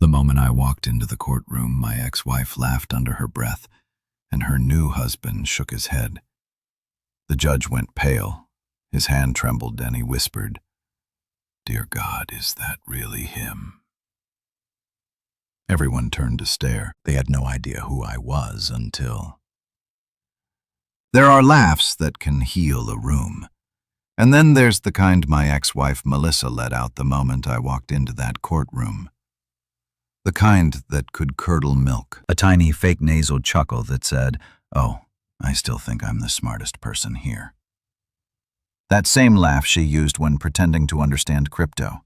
moment I walked into the courtroom, my ex-wife laughed under her breath, and her new husband shook his head. The judge went pale. His hand trembled, and he whispered, "Dear God, is that really him?" Everyone turned to stare. They had no idea who I was until... There are laughs that can heal a room. And then there's the kind my ex-wife Melissa let out the moment I walked into that courtroom. The kind that could curdle milk. A tiny fake nasal chuckle that said, "Oh, I still think I'm the smartest person here." That same laugh she used when pretending to understand crypto.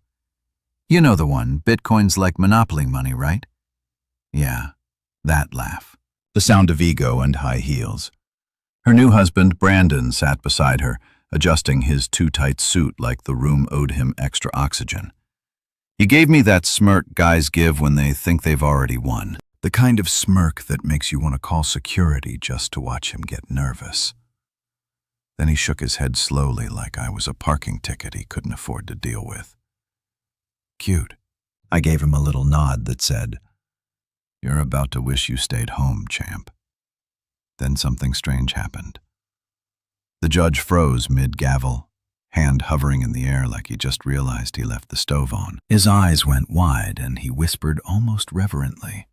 You know the one, Bitcoin's like Monopoly money, right? Yeah, that laugh. The sound of ego and high heels. Her new husband, Brandon, sat beside her, adjusting his too-tight suit like the room owed him extra oxygen. He gave me that smirk guys give when they think they've already won. The kind of smirk that makes you want to call security just to watch him get nervous. Then he shook his head slowly like I was a parking ticket he couldn't afford to deal with. Cute. I gave him a little nod that said, "You're about to wish you stayed home, champ." Then something strange happened. The judge froze mid-gavel, hand hovering in the air like he just realized he left the stove on. His eyes went wide and he whispered almost reverently,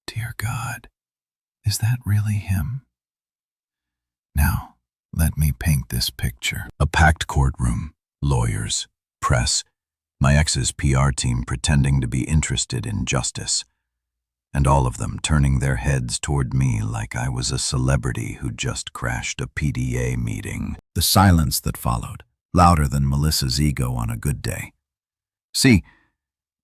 "Dear God, is that really him?" Now, let me paint this picture. A packed courtroom, lawyers, press, my ex's PR team pretending to be interested in justice, and all of them turning their heads toward me like I was a celebrity who just crashed a PDA meeting. The silence that followed, louder than Melissa's ego on a good day. See,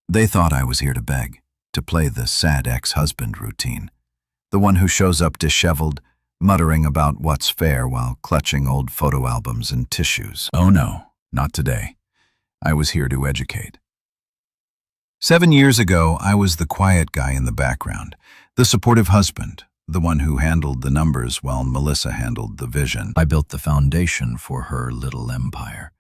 they thought I was here to beg, to play the sad ex-husband routine, the one who shows up disheveled, muttering about what's fair while clutching old photo albums and tissues. Oh no, not today. I was here to educate. 7 years ago, I was the quiet guy in the background, the supportive husband, the one who handled the numbers while Melissa handled the vision. I built the foundation for her little empire.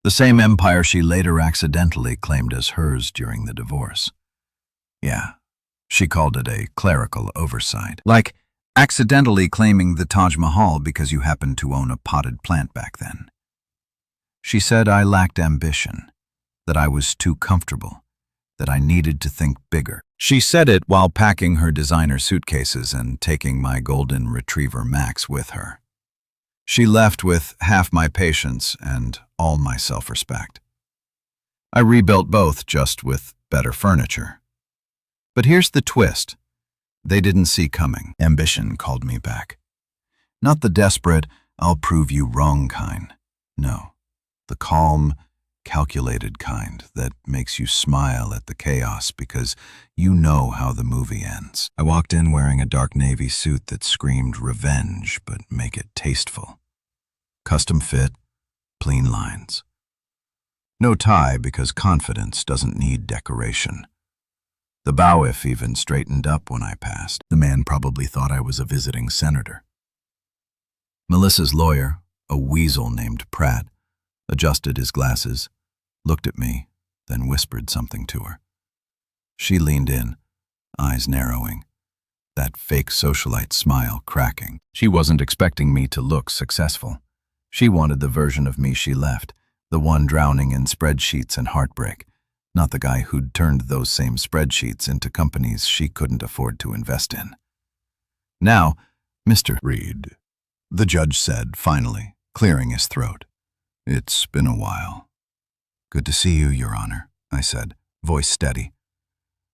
The same empire she later accidentally claimed as hers during the divorce. Yeah, she called it a clerical oversight. Like accidentally claiming the Taj Mahal because you happened to own a potted plant back then. She said I lacked ambition, that I was too comfortable, that I needed to think bigger. She said it while packing her designer suitcases and taking my golden retriever Max with her. She left with half my patience and all my self-respect. I rebuilt both, just with better furniture. But here's the twist. They didn't see coming. Ambition called me back. Not the desperate, "I'll prove you wrong" kind. No, the calm, calculated kind that makes you smile at the chaos because you know how the movie ends. I walked in wearing a dark navy suit that screamed revenge, but make it tasteful. Custom fit, clean lines. No tie because confidence doesn't need decoration. The bow-if even straightened up when I passed. The man probably thought I was a visiting senator. Melissa's lawyer, a weasel named Pratt, adjusted his glasses, looked at me, then whispered something to her. She leaned in, eyes narrowing, that fake socialite smile cracking. She wasn't expecting me to look successful. She wanted the version of me she left, the one drowning in spreadsheets and heartbreak, not the guy who'd turned those same spreadsheets into companies she couldn't afford to invest in. Now, Mr. Reed, the judge said, finally, clearing his throat. "It's been a while." "Good to see you, Your Honor," I said, voice steady.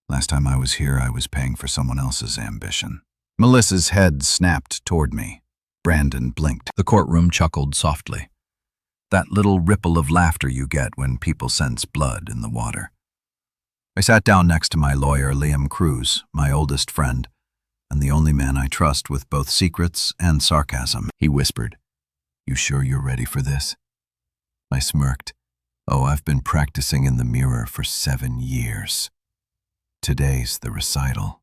"Last time I was here, I was paying for someone else's ambition." Melissa's head snapped toward me. Brandon blinked. The courtroom chuckled softly. That little ripple of laughter you get when people sense blood in the water. I sat down next to my lawyer, Liam Cruz, my oldest friend, and the only man I trust with both secrets and sarcasm. He whispered, "You sure you're ready for this?" I smirked. "Oh, I've been practicing in the mirror for 7 years. Today's the recital."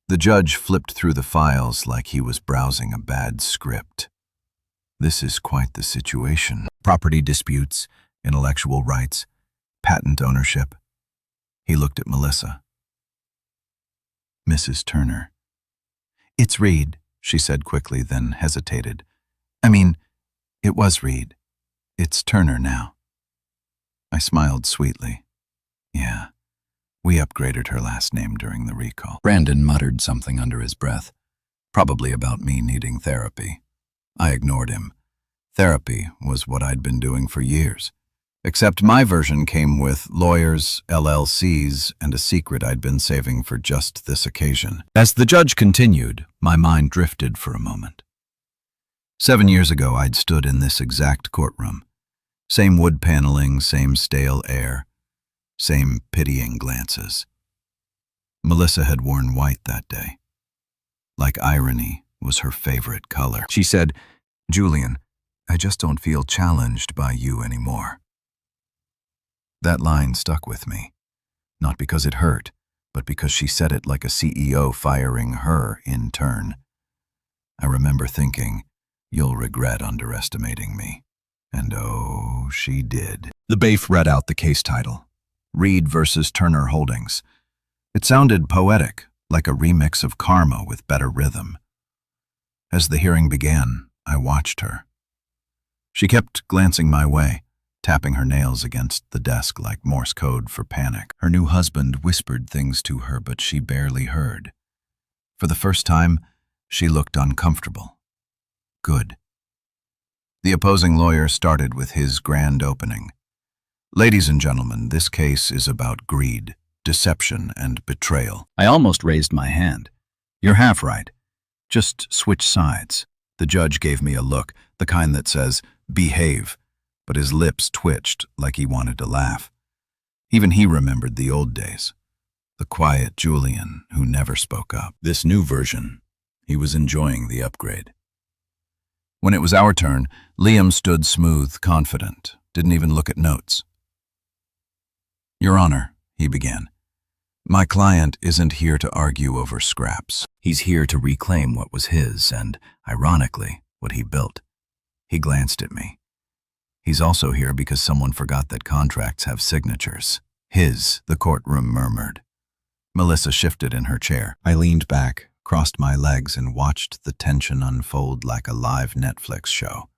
The judge flipped through the files like he was browsing a bad script. This is quite the situation. Property disputes, intellectual rights, patent ownership. He looked at Melissa. Mrs. Turner. "It's Reed," she said quickly, then hesitated. "I mean, it was Reed. It's Turner now." I smiled sweetly. "Yeah, we upgraded her last name during the recall." Brandon muttered something under his breath, probably about me needing therapy. I ignored him. Therapy was what I'd been doing for years. Except my version came with lawyers, LLCs, and a secret I'd been saving for just this occasion. As the judge continued, my mind drifted for a moment. 7 years ago, I'd stood in this exact courtroom. Same wood paneling, same stale air, same pitying glances. Melissa had worn white that day. Like irony was her favorite color. She said, "Julian, I just don't feel challenged by you anymore." That line stuck with me, not because it hurt, but because she said it like a CEO firing her in turn. I remember thinking, "You'll regret underestimating me." And oh, she did. The bailiff read out the case title, Reed versus Turner Holdings. It sounded poetic, like a remix of Karma with better rhythm. As the hearing began, I watched her. She kept glancing my way, tapping her nails against the desk like Morse code for panic. Her new husband whispered things to her, but she barely heard. For the first time, she looked uncomfortable. Good. The opposing lawyer started with his grand opening. "Ladies and gentlemen, this case is about greed, deception, and betrayal." I almost raised my hand. "You're half right. Just switch sides." The judge gave me a look, the kind that says, "Behave," but his lips twitched like he wanted to laugh. Even he remembered the old days, the quiet Julian who never spoke up. This new version, he was enjoying the upgrade. When it was our turn, Liam stood smooth, confident, didn't even look at notes. "Your Honor," he began, "my client isn't here to argue over scraps. He's here to reclaim what was his and, ironically, what he built." He glanced at me. "He's also here because someone forgot that contracts have signatures. His," the courtroom murmured. Melissa shifted in her chair. I leaned back, crossed my legs, and watched the tension unfold like a live Netflix show.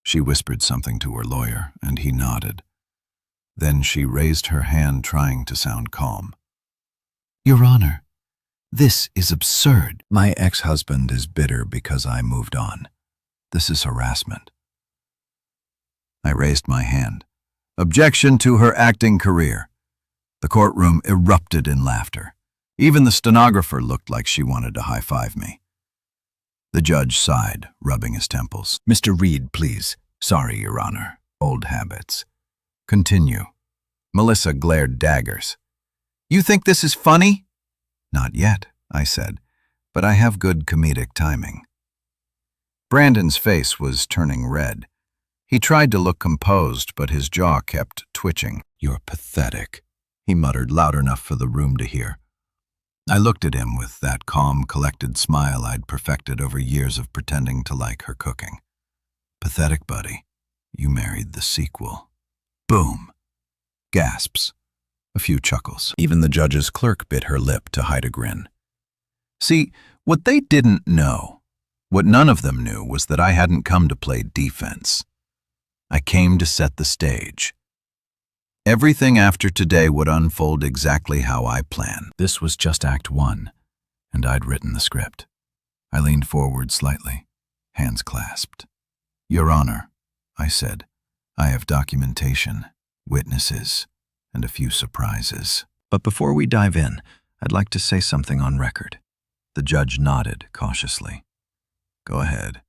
She whispered something to her lawyer, and he nodded. Then she raised her hand, trying to sound calm. "Your Honor, this is absurd. My ex-husband is bitter because I moved on. This is harassment." I raised my hand. "Objection to her acting career." The courtroom erupted in laughter. Even the stenographer looked like she wanted to high-five me. The judge sighed, rubbing his temples. "Mr. Reed, please." "Sorry, Your Honor. Old habits." "Continue." Melissa glared daggers. "You think this is funny?" "Not yet," I said, "but I have good comedic timing." Brandon's face was turning red. He tried to look composed, but his jaw kept twitching. "You're pathetic," he muttered loud enough for the room to hear. I looked at him with that calm, collected smile I'd perfected over years of pretending to like her cooking. "Pathetic, buddy. You married the sequel." Boom. Gasps. A few chuckles. Even the judge's clerk bit her lip to hide a grin. See, what they didn't know, what none of them knew, was that I hadn't come to play defense. I came to set the stage. Everything after today would unfold exactly how I planned. This was just Act 1, and I'd written the script. I leaned forward slightly, hands clasped. "Your Honor," I said, "I have documentation, witnesses, and a few surprises. But before we dive in, I'd like to say something on record." The judge nodded cautiously. "Go ahead."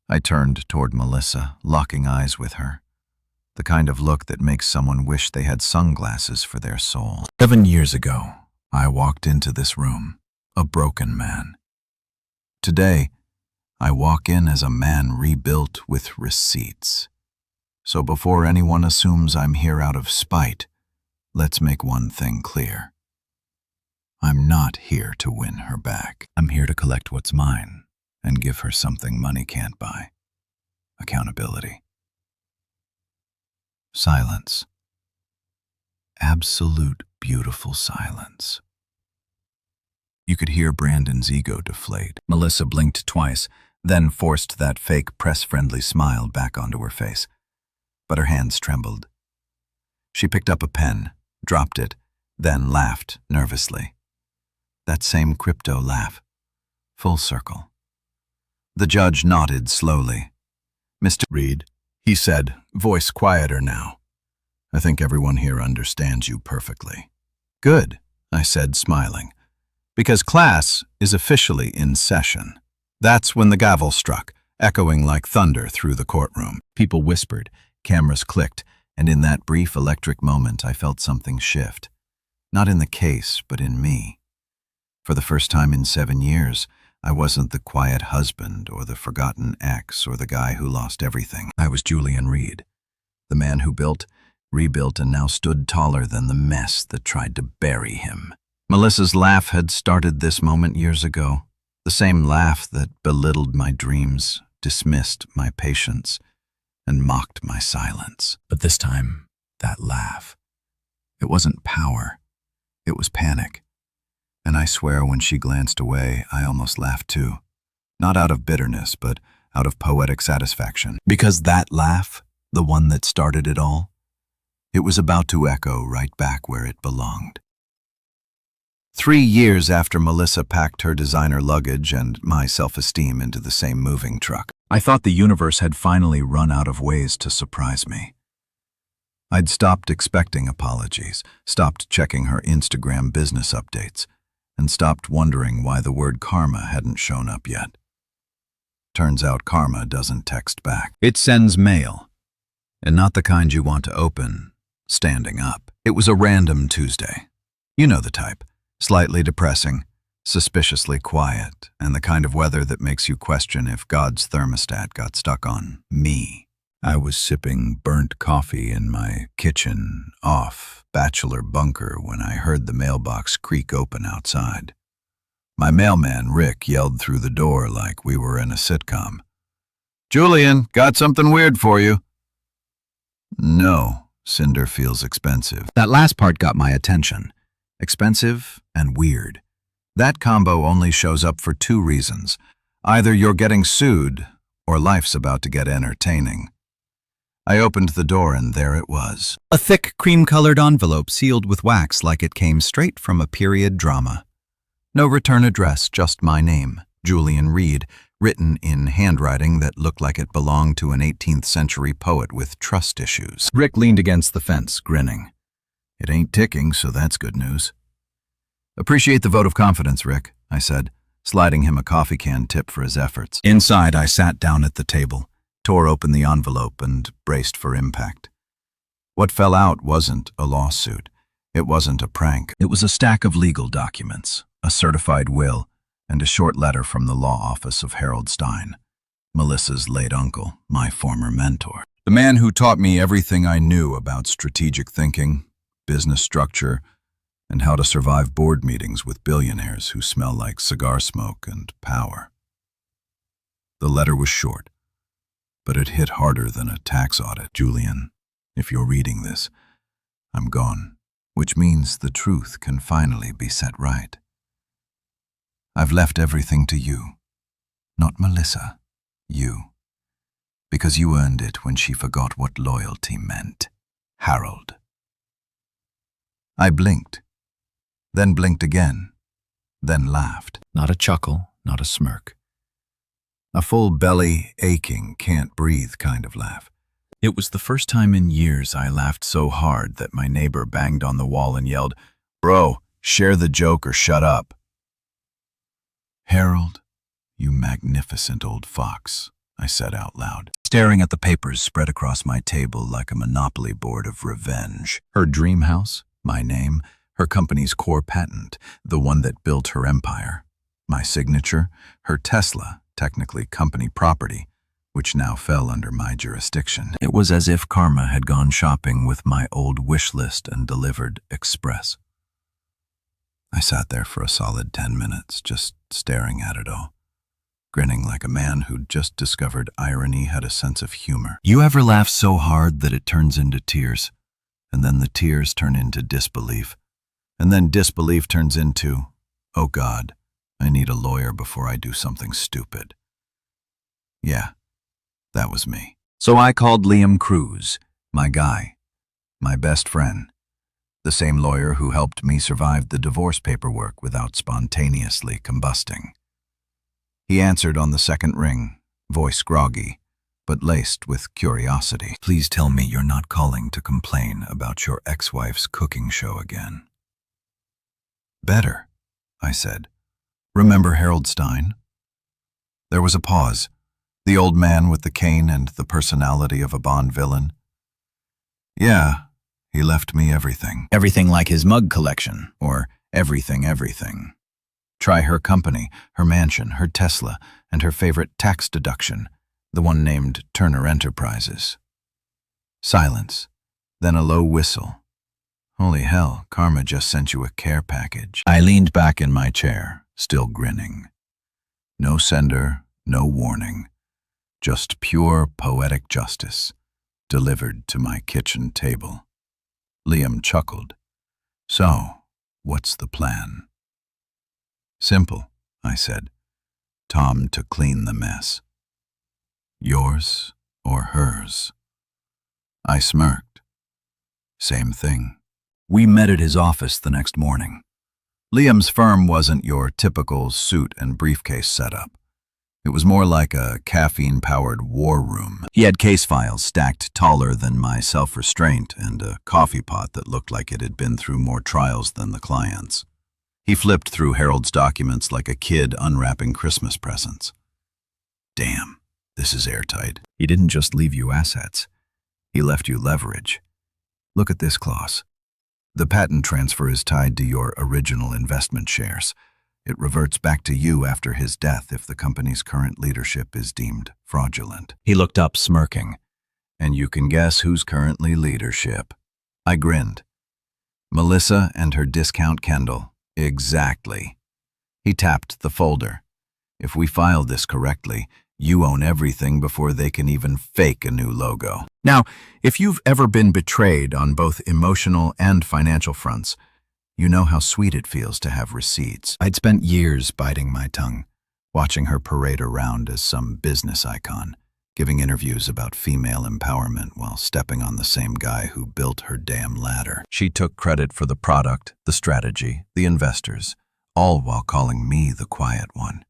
I turned toward Melissa, locking eyes with her. The kind of look that makes someone wish they had sunglasses for their soul. 7 years ago, I walked into this room, a broken man. Today, I walk in as a man rebuilt with receipts. So before anyone assumes I'm here out of spite, let's make one thing clear. I'm not here to win her back. I'm here to collect what's mine and give her something money can't buy. Accountability. Silence. Absolute beautiful silence. You could hear Brandon's ego deflate. Melissa blinked twice, then forced that fake press-friendly smile back onto her face. But her hands trembled. She picked up a pen, dropped it, then laughed nervously. That same crypto laugh. Full circle. The judge nodded slowly. "Mr. Reed," he said, voice quieter now. "I think everyone here understands you perfectly." "Good," I said, smiling, "because class is officially in session." That's when the gavel struck, echoing like thunder through the courtroom. People whispered, cameras clicked, and in that brief electric moment I felt something shift. Not in the case, but in me. For the first time in 7 years, I wasn't the quiet husband or the forgotten ex or the guy who lost everything. I was Julian Reed, the man who built, rebuilt, and now stood taller than the mess that tried to bury him. Melissa's laugh had started this moment years ago, the same laugh that belittled my dreams, dismissed my patience, and mocked my silence. But this time, that laugh, it wasn't power, it was panic. And I swear when she glanced away, I almost laughed too. Not out of bitterness, but out of poetic satisfaction. Because that laugh, the one that started it all, it was about to echo right back where it belonged. 3 years after Melissa packed her designer luggage and my self-esteem into the same moving truck, I thought the universe had finally run out of ways to surprise me. I'd stopped expecting apologies, stopped checking her Instagram business updates, and stopped wondering why the word karma hadn't shown up yet. Turns out karma doesn't text back. It sends mail, and not the kind you want to open standing up. It was a random Tuesday. You know the type. Slightly depressing, suspiciously quiet, and the kind of weather that makes you question if God's thermostat got stuck on me. I was sipping burnt coffee in my kitchen, off bachelor bunker when I heard the mailbox creak open outside. My mailman, Rick, yelled through the door like we were in a sitcom. "Julian, got something weird for you." No, cinder feels expensive. That last part got my attention. Expensive and weird. That combo only shows up for 2 reasons. Either you're getting sued, or life's about to get entertaining. I opened the door and there it was. A thick, cream-colored envelope sealed with wax like it came straight from a period drama. No return address, just my name, Julian Reed, written in handwriting that looked like it belonged to an 18th century poet with trust issues. Rick leaned against the fence, grinning. "It ain't ticking, so that's good news." "Appreciate the vote of confidence, Rick," I said, sliding him a coffee can tip for his efforts. Inside, I sat down at the table, tore open the envelope, and braced for impact. What fell out wasn't a lawsuit. It wasn't a prank. It was a stack of legal documents, a certified will, and a short letter from the law office of Harold Stein, Melissa's late uncle, my former mentor. The man who taught me everything I knew about strategic thinking, business structure, and how to survive board meetings with billionaires who smell like cigar smoke and power. The letter was short, but it hit harder than a tax audit. "Julian, if you're reading this, I'm gone, which means the truth can finally be set right. I've left everything to you, not Melissa, you, because you earned it when she forgot what loyalty meant. Harold." I blinked, then blinked again, then laughed. Not a chuckle, not a smirk. A full belly, aching, can't breathe kind of laugh. It was the first time in years I laughed so hard that my neighbor banged on the wall and yelled, "Bro, share the joke or shut up." "Harold, you magnificent old fox," I said out loud, staring at the papers spread across my table like a monopoly board of revenge. Her dream house, my name, her company's core patent, the one that built her empire. My signature, her Tesla, technically company property, which now fell under my jurisdiction. It was as if karma had gone shopping with my old wish list and delivered express. I sat there for a solid 10 minutes, just staring at it all, grinning like a man who'd just discovered irony had a sense of humor. You ever laugh so hard that it turns into tears, and then the tears turn into disbelief, and then disbelief turns into, Oh God, I need a lawyer before I do something stupid. Yeah, that was me. So I called Liam Cruz, my guy, my best friend, the same lawyer who helped me survive the divorce paperwork without spontaneously combusting. He answered on the second ring, voice groggy, but laced with curiosity. Please tell me you're not calling to complain about your ex-wife's cooking show again. Better, I said. Remember Harold Stein? There was a pause. The old man with the cane and the personality of a Bond villain. Yeah, he left me everything. Everything like his mug collection, or everything. Try her company, her mansion, her Tesla, and her favorite tax deduction, the one named Turner Enterprises. Silence, then a low whistle. Holy hell, Karma just sent you a care package. I leaned back in my chair, still grinning. No sender, no warning, just pure poetic justice, delivered to my kitchen table. Liam chuckled. So, what's the plan? Simple, I said. Tom to clean the mess. Yours or hers? I smirked. Same thing. We met at his office the next morning. Liam's firm wasn't your typical suit and briefcase setup. It was more like a caffeine-powered war room. He had case files stacked taller than my self-restraint and a coffee pot that looked like it had been through more trials than the clients. He flipped through Harold's documents like a kid unwrapping Christmas presents. Damn, this is airtight. He didn't just leave you assets. He left you leverage. Look at this clause. The patent transfer is tied to your original investment shares. It reverts back to you after his death if the company's current leadership is deemed fraudulent. He looked up, smirking. And you can guess who's currently leadership. I grinned. Melissa and her discount Kendall. Exactly. He tapped the folder. If we file this correctly, you own everything before they can even fake a new logo. Now, if you've ever been betrayed on both emotional and financial fronts, you know how sweet it feels to have receipts. I'd spent years biting my tongue, watching her parade around as some business icon, giving interviews about female empowerment while stepping on the same guy who built her damn ladder. She took credit for the product, the strategy, the investors, all while calling me the quiet one.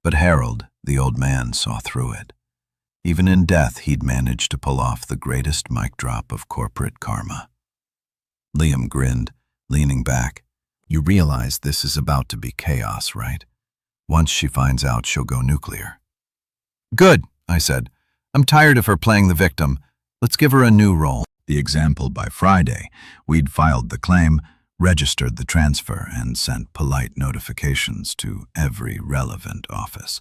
But Harold, the old man, saw through it. Even in death, he'd managed to pull off the greatest mic drop of corporate karma. Liam grinned, leaning back. You realize this is about to be chaos, right? Once she finds out, she'll go nuclear. Good, I said. I'm tired of her playing the victim. Let's give her a new role. The example by Friday, we'd filed the claim, registered the transfer, and sent polite notifications to every relevant office.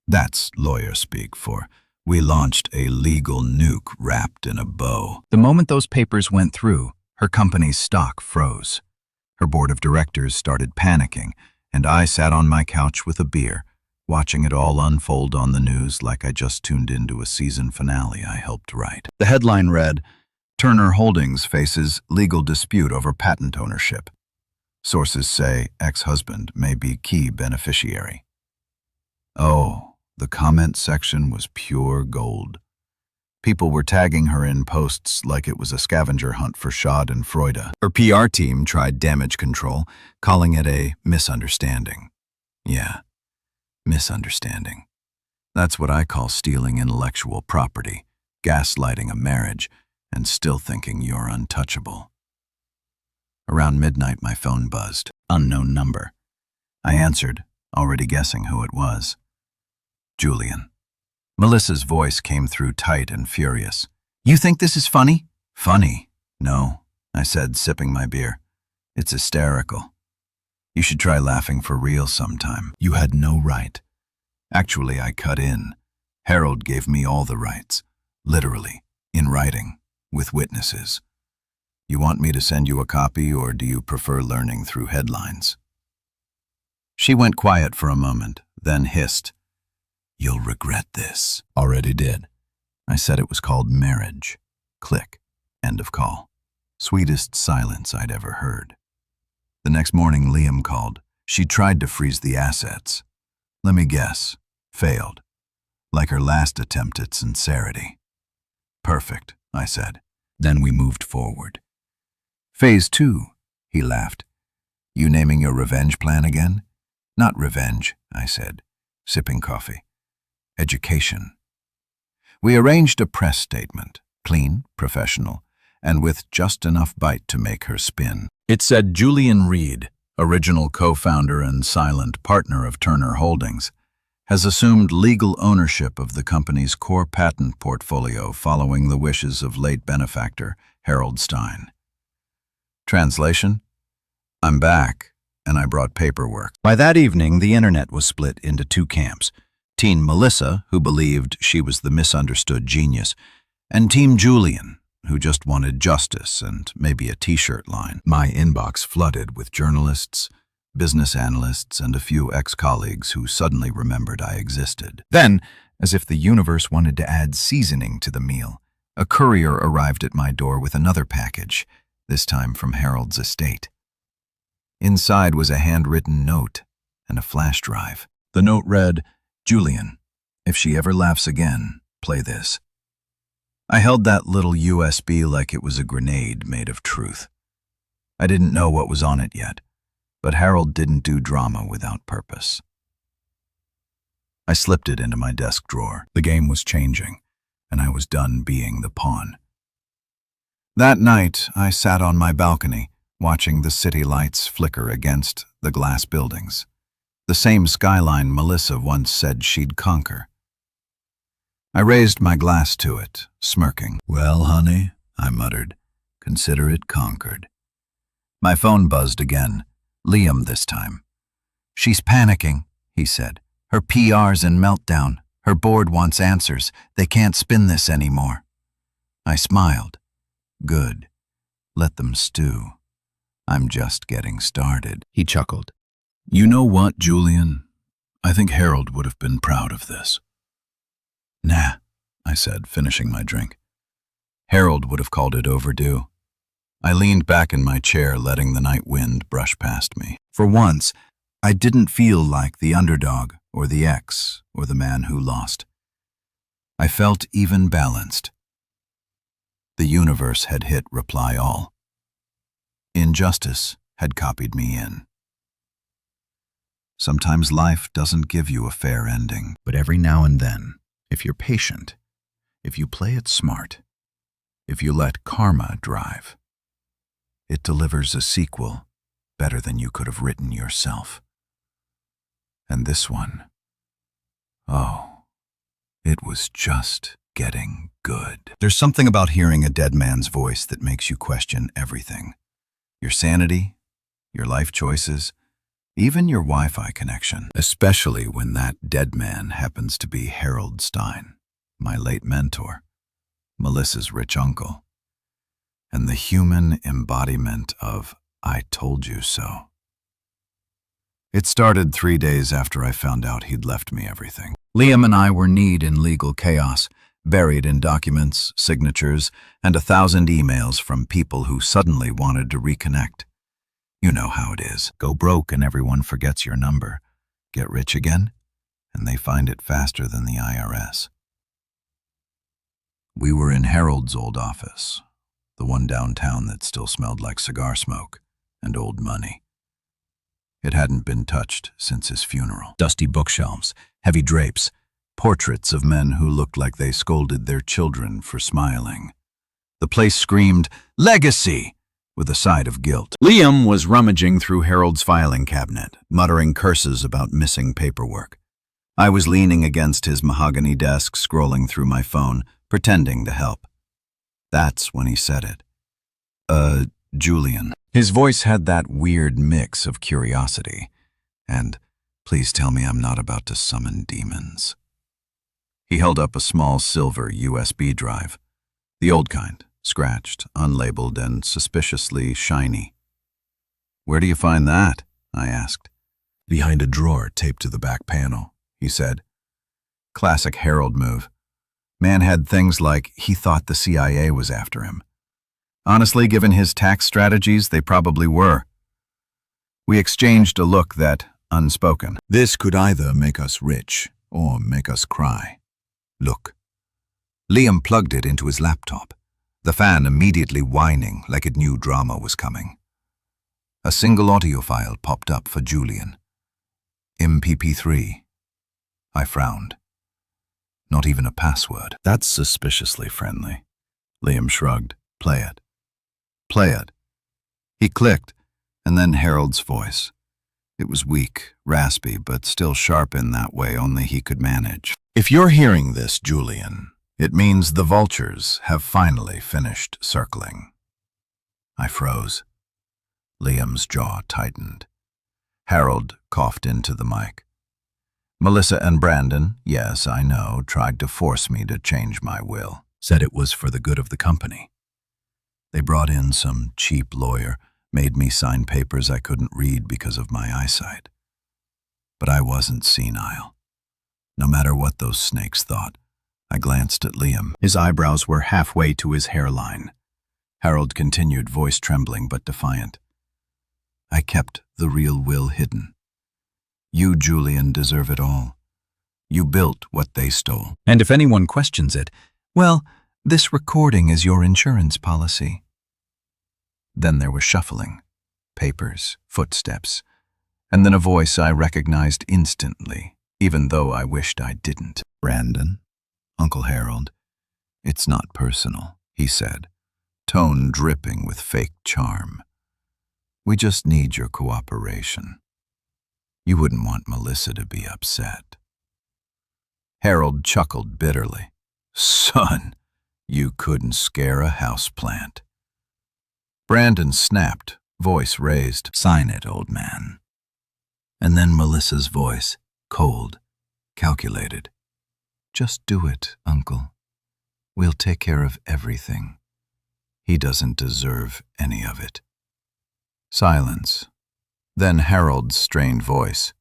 That's lawyer speak for we launched a legal nuke wrapped in a bow. The moment those papers went through, her company's stock froze. Her board of directors started panicking, and I sat on my couch with a beer, watching it all unfold on the news like I just tuned into a season finale I helped write. The headline read, Turner Holdings faces legal dispute over patent ownership. Sources say ex-husband may be key beneficiary. Oh, the comment section was pure gold. People were tagging her in posts like it was a scavenger hunt for Schadenfreude. Her PR team tried damage control, calling it a misunderstanding. Yeah, misunderstanding. That's what I call stealing intellectual property, gaslighting a marriage, and still thinking you're untouchable. Around midnight, my phone buzzed. Unknown number. I answered, already guessing who it was. Julian. Melissa's voice came through tight and furious. You think this is funny? Funny? No, I said, sipping my beer. It's hysterical. You should try laughing for real sometime. You had no right. Actually, I cut in. Harold gave me all the rights. Literally, in writing, with witnesses. You want me to send you a copy, or do you prefer learning through headlines? She went quiet for a moment, then hissed. You'll regret this. Already did. I said it was called marriage. Click. End of call. Sweetest silence I'd ever heard. The next morning, Liam called. She tried to freeze the assets. Let me guess. Failed. Like her last attempt at sincerity. Perfect, I said. Then we moved forward. Phase 2, he laughed. You naming your revenge plan again? Not revenge, I said, sipping coffee. Education. We arranged a press statement, clean, professional, and with just enough bite to make her spin. It said Julian Reed, original co-founder and silent partner of Turner Holdings, has assumed legal ownership of the company's core patent portfolio following the wishes of late benefactor Harold Stein. Translation? I'm back, and I brought paperwork. By that evening, the internet was split into two camps. Teen Melissa, who believed she was the misunderstood genius, and Team Julian, who just wanted justice and maybe a t-shirt line. My inbox flooded with journalists, business analysts, and a few ex-colleagues who suddenly remembered I existed. Then, as if the universe wanted to add seasoning to the meal, a courier arrived at my door with another package, this time from Harold's estate. Inside was a handwritten note and a flash drive. The note read, Julian, if she ever laughs again, play this. I held that little USB like it was a grenade made of truth. I didn't know what was on it yet, but Harold didn't do drama without purpose. I slipped it into my desk drawer. The game was changing, and I was done being the pawn. That night, I sat on my balcony, watching the city lights flicker against the glass buildings. The same skyline Melissa once said she'd conquer. I raised my glass to it, smirking. Well, honey, I muttered, consider it conquered. My phone buzzed again, Liam this time. She's panicking, he said. Her PR's in meltdown. Her board wants answers. They can't spin this anymore. I smiled. Good. Let them stew. I'm just getting started. He chuckled. You know what, Julian? I think Harold would have been proud of this. Nah, I said, finishing my drink. Harold would have called it overdue. I leaned back in my chair, letting the night wind brush past me. For once, I didn't feel like the underdog or the ex or the man who lost. I felt even balanced. The universe had hit reply all. Injustice had copied me in. Sometimes life doesn't give you a fair ending, but every now and then, if you're patient, if you play it smart, if you let karma drive, it delivers a sequel better than you could have written yourself. And this one, oh, it was just getting good. There's something about hearing a dead man's voice that makes you question everything. Your sanity, your life choices, even your Wi-Fi connection, especially when that dead man happens to be Harold Stein, my late mentor, Melissa's rich uncle, and the human embodiment of I told you so. It started 3 days after I found out he'd left me everything. Liam and I were kneed in legal chaos, buried in documents, signatures, and 1,000 emails from people who suddenly wanted to reconnect. You know how it is. Go broke and everyone forgets your number. Get rich again, and they find it faster than the IRS. We were in Harold's old office, the one downtown that still smelled like cigar smoke and old money. It hadn't been touched since his funeral. Dusty bookshelves, heavy drapes, portraits of men who looked like they scolded their children for smiling. The place screamed, "Legacy!" with a side of guilt. Liam was rummaging through Harold's filing cabinet, muttering curses about missing paperwork. I was leaning against his mahogany desk, scrolling through my phone, pretending to help. That's when he said it. Julian. His voice had that weird mix of curiosity and, please tell me I'm not about to summon demons. He held up a small silver USB drive, the old kind, scratched, unlabeled, and suspiciously shiny. Where do you find that? I asked. Behind a drawer taped to the back panel, he said. Classic Harold move. Man had things like he thought the CIA was after him. Honestly, given his tax strategies, they probably were. We exchanged a look that, unspoken. This could either make us rich or make us cry. Look. Liam plugged it into his laptop, the fan immediately whining like it knew drama was coming. A single audio file popped up for Julian. MP3. I frowned. Not even a password. That's suspiciously friendly. Liam shrugged. Play it. Play it. He clicked, and then Harold's voice. It was weak, raspy, but still sharp in that way only he could manage. If you're hearing this, Julian, it means the vultures have finally finished circling. I froze. Liam's jaw tightened. Harold coughed into the mic. Melissa and Brandon, yes, I know, tried to force me to change my will. Said it was for the good of the company. They brought in some cheap lawyer, made me sign papers I couldn't read because of my eyesight. But I wasn't senile. No matter what those snakes thought, I glanced at Liam. His eyebrows were halfway to his hairline. Harold continued, voice trembling but defiant. I kept the real will hidden. You, Julian, deserve it all. You built what they stole. And if anyone questions it, well, this recording is your insurance policy. Then there was shuffling, papers, footsteps, and then a voice I recognized instantly, even though I wished I didn't. Brandon, Uncle Harold, it's not personal, he said, tone dripping with fake charm. We just need your cooperation. You wouldn't want Melissa to be upset. Harold chuckled bitterly. Son, you couldn't scare a houseplant. Brandon snapped, voice raised. Sign it, old man. And then Melissa's voice, cold, calculated. Just do it, Uncle. We'll take care of everything. He doesn't deserve any of it. Silence. Then Harold's strained voice.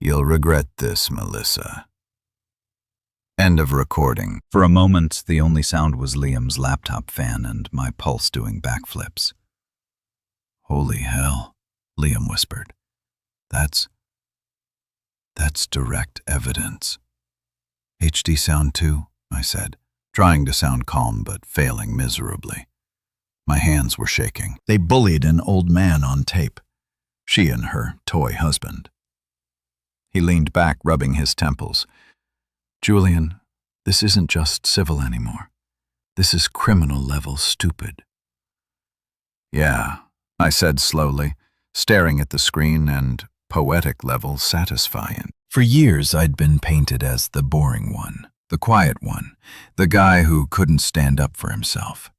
You'll regret this, Melissa. End of recording. For a moment, the only sound was Liam's laptop fan and my pulse doing backflips. Holy hell, Liam whispered. That's direct evidence. HD sound too, I said, trying to sound calm but failing miserably. My hands were shaking. They bullied an old man on tape. She and her toy husband. He leaned back, rubbing his temples. Julian, this isn't just civil anymore. This is criminal-level stupid. Yeah, I said slowly, staring at the screen, and poetic-level satisfying. For years I'd been painted as the boring one, the quiet one, the guy who couldn't stand up for himself.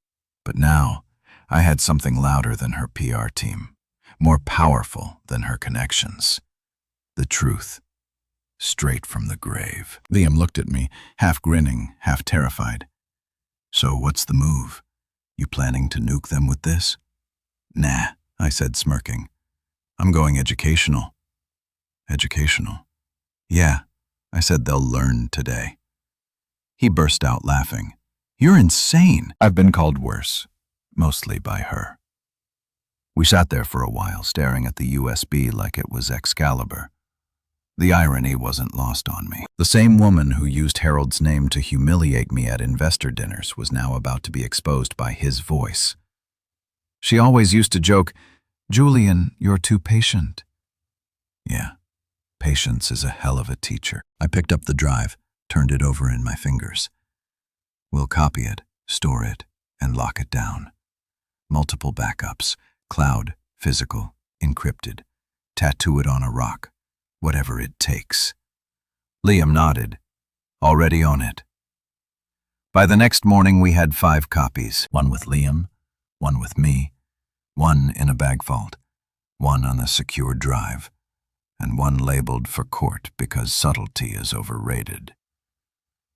But now, I had something louder than her PR team, more powerful than her connections. The truth. Straight from the grave. Liam looked at me, half grinning, half terrified. So what's the move? You planning to nuke them with this? Nah, I said, smirking. I'm going educational. Educational? Yeah, I said they'll learn today. He burst out laughing. You're insane. I've been called worse, mostly by her. We sat there for a while, staring at the USB like it was Excalibur. The irony wasn't lost on me. The same woman who used Harold's name to humiliate me at investor dinners was now about to be exposed by his voice. She always used to joke, Julian, you're too patient. Yeah, patience is a hell of a teacher. I picked up the drive, turned it over in my fingers. We'll copy it, store it, and lock it down. Multiple backups, cloud, physical, encrypted. Tattoo it on a rock. Whatever it takes. Liam nodded. Already on it. By the next morning we had 5 copies. One with Liam, one with me, one in a bag vault, one on a secure drive, and one labeled for court because subtlety is overrated.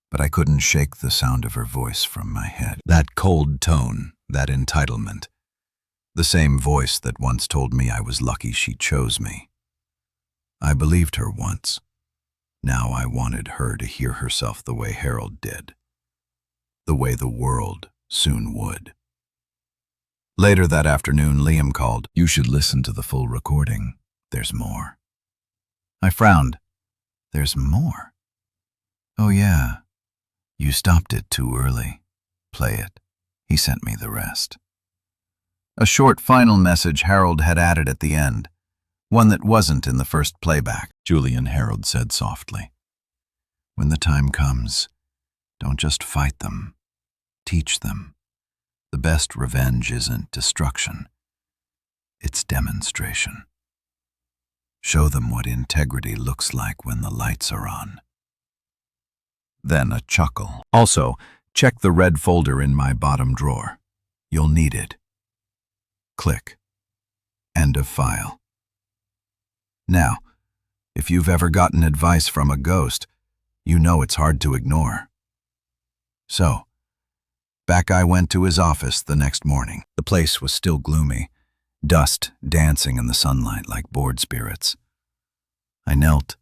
But I couldn't shake the sound of her voice from my head. That cold tone, that entitlement. The same voice that once told me I was lucky she chose me. I believed her once. Now I wanted her to hear herself the way Harold did. The way the world soon would. Later that afternoon, Liam called. "You should listen to the full recording. There's more." I frowned. "There's more?" "Oh yeah, you stopped it too early. Play it." He sent me the rest. A short final message Harold had added at the end, one that wasn't in the first playback. "Julian," Harold said softly, "when the time comes, don't just fight them. Teach them. The best revenge isn't destruction. It's demonstration. Show them what integrity looks like when the lights are on." Then a chuckle. "Also, check the red folder in my bottom drawer. You'll need it." Click. End of file. Now, if you've ever gotten advice from a ghost, you know it's hard to ignore. So, back I went to his office the next morning. The place was still gloomy, dust dancing in the sunlight like bored spirits. I knelt,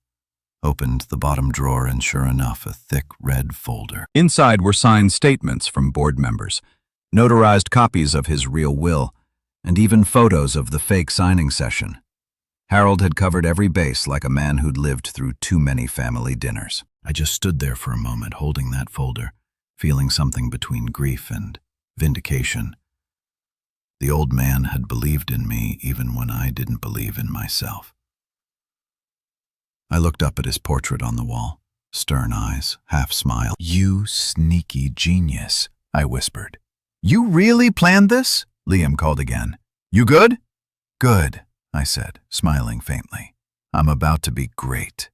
opened the bottom drawer, and sure enough, a thick red folder. Inside were signed statements from board members, notarized copies of his real will, and even photos of the fake signing session. Harold had covered every base like a man who'd lived through too many family dinners. I just stood there for a moment, holding that folder, feeling something between grief and vindication. The old man had believed in me even when I didn't believe in myself. I looked up at his portrait on the wall, stern eyes, half smile. "You sneaky genius," I whispered. "You really planned this?" Liam called again. "You good?" "Good," I said, smiling faintly. "I'm about to be great."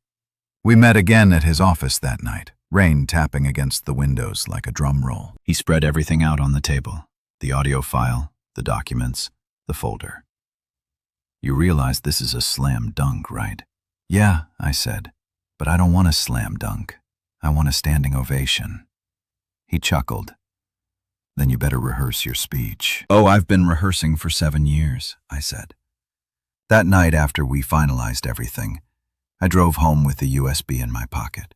We met again at his office that night, rain tapping against the windows like a drum roll. He spread everything out on the table, the audio file, the documents, the folder. "You realize this is a slam dunk, right?" "Yeah," I said, "but I don't want a slam dunk. I want a standing ovation." He chuckled. "Then you better rehearse your speech." "Oh, I've been rehearsing for 7 years," I said. That night, after we finalized everything, I drove home with the USB in my pocket.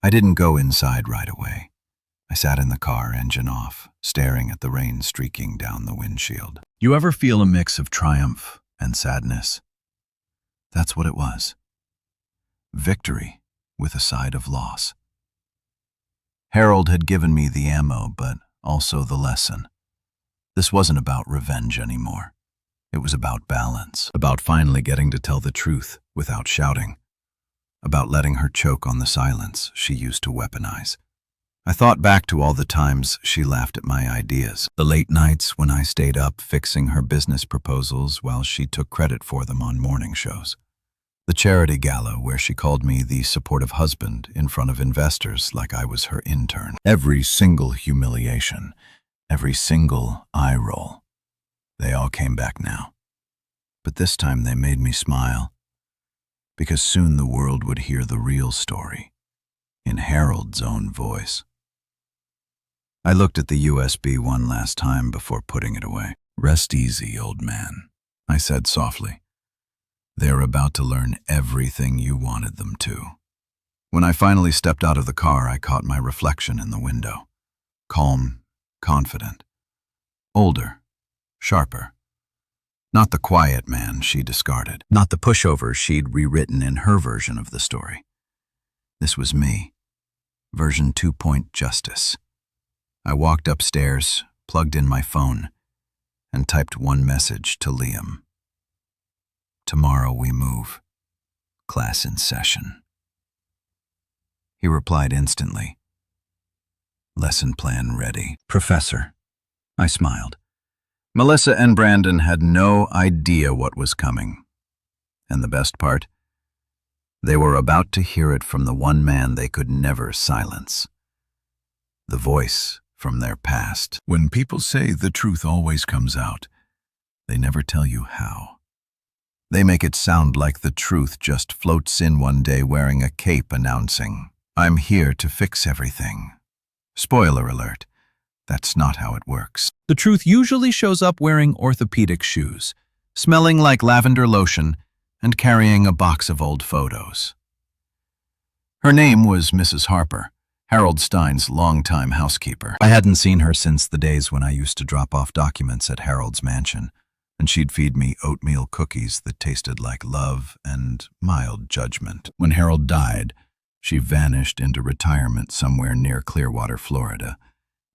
I didn't go inside right away. I sat in the car, engine off, staring at the rain streaking down the windshield. You ever feel a mix of triumph and sadness? That's what it was. Victory with a side of loss. Harold had given me the ammo, but also the lesson. This wasn't about revenge anymore. It was about balance, about finally getting to tell the truth without shouting, about letting her choke on the silence she used to weaponize. I thought back to all the times she laughed at my ideas, the late nights when I stayed up fixing her business proposals while she took credit for them on morning shows, the charity gala where she called me the supportive husband in front of investors like I was her intern. Every single humiliation, every single eye roll, they all came back now. But this time they made me smile, because soon the world would hear the real story, in Harold's own voice. I looked at the USB one last time before putting it away. "Rest easy, old man," I said softly. "They're about to learn everything you wanted them to." When I finally stepped out of the car, I caught my reflection in the window. Calm, confident. Older, sharper. Not the quiet man she discarded. Not the pushover she'd rewritten in her version of the story. This was me. Version 2. Justice. I walked upstairs, plugged in my phone, and typed one message to Liam. "Tomorrow we move. Class in session." He replied instantly. "Lesson plan ready." "Professor." I smiled. Melissa and Brandon had no idea what was coming. And the best part? They were about to hear it from the one man they could never silence. The voice from their past. When people say the truth always comes out, they never tell you how. They make it sound like the truth just floats in one day wearing a cape announcing, "I'm here to fix everything." Spoiler alert, that's not how it works. The truth usually shows up wearing orthopedic shoes, smelling like lavender lotion, and carrying a box of old photos. Her name was Mrs. Harper, Harold Stein's longtime housekeeper. I hadn't seen her since the days when I used to drop off documents at Harold's mansion, and she'd feed me oatmeal cookies that tasted like love and mild judgment. When Harold died, she vanished into retirement somewhere near Clearwater, Florida,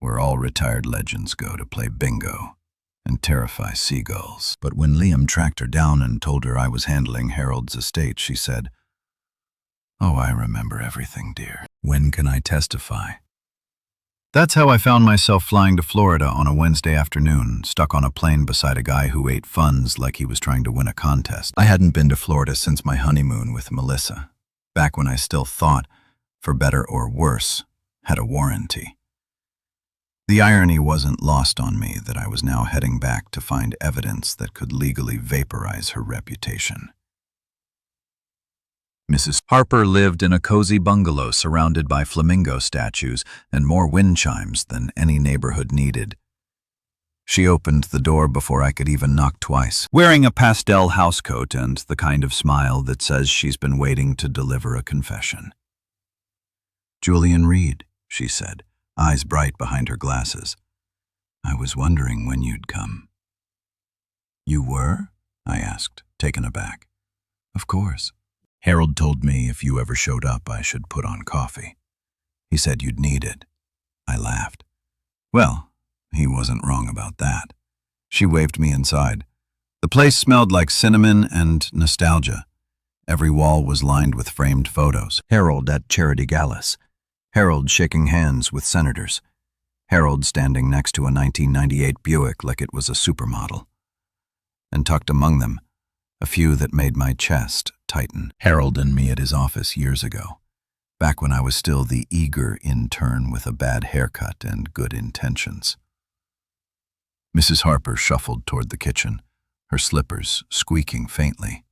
where all retired legends go to play bingo and terrify seagulls. But when Liam tracked her down and told her I was handling Harold's estate, she said, "Oh, I remember everything, dear. When can I testify?" That's how I found myself flying to Florida on a Wednesday afternoon, stuck on a plane beside a guy who ate funds like he was trying to win a contest. I hadn't been to Florida since my honeymoon with Melissa, back when I still thought, for better or worse, had a warranty. The irony wasn't lost on me that I was now heading back to find evidence that could legally vaporize her reputation. Mrs. Harper lived in a cozy bungalow surrounded by flamingo statues and more wind chimes than any neighborhood needed. She opened the door before I could even knock twice, wearing a pastel housecoat and the kind of smile that says she's been waiting to deliver a confession. "Julian Reed," she said, eyes bright behind her glasses. "I was wondering when you'd come." "You were?" I asked, taken aback. "Of course. Harold told me if you ever showed up, I should put on coffee. He said you'd need it." I laughed. Well, he wasn't wrong about that. She waved me inside. The place smelled like cinnamon and nostalgia. Every wall was lined with framed photos. Harold at charity galas. Harold shaking hands with senators. Harold standing next to a 1998 Buick like it was a supermodel. And tucked among them, a few that made my chest tighten. Harold and me at his office years ago, back when I was still the eager intern with a bad haircut and good intentions. Mrs. Harper shuffled toward the kitchen, her slippers squeaking faintly.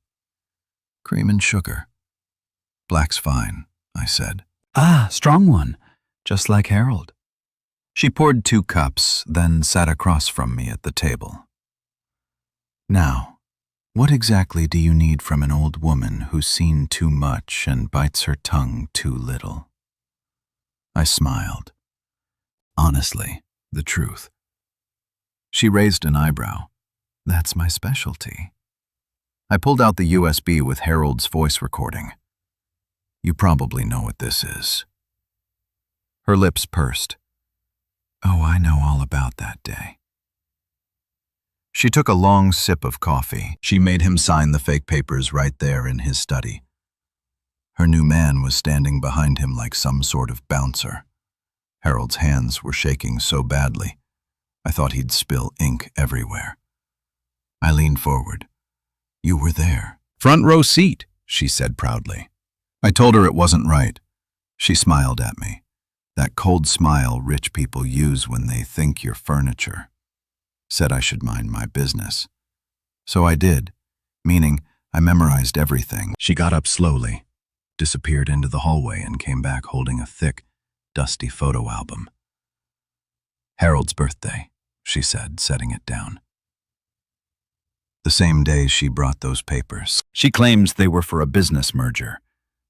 "Cream and sugar." "Black's fine," I said. "Ah, strong one, just like Harold." She poured 2 cups, then sat across from me at the table. "Now, what exactly do you need from an old woman who's seen too much and bites her tongue too little?" I smiled. Honestly, the truth. She raised an eyebrow. "That's my specialty." I pulled out the USB with Harold's voice recording. "You probably know what this is." Her lips pursed. "Oh, I know all about that day." She took a long sip of coffee. She made him sign the fake papers right there in his study. Her new man was standing behind him like some sort of bouncer. Harold's hands were shaking so badly, I thought he'd spill ink everywhere. I leaned forward. "You were there." "Front row seat," she said proudly. I told her it wasn't right. She smiled at me. That cold smile rich people use when they think you're furniture. Said I should mind my business. So I did, meaning I memorized everything. She got up slowly, disappeared into the hallway, and came back holding a thick, dusty photo album. "Harold's birthday," she said, setting it down. The same day she brought those papers. She claims they were for a business merger,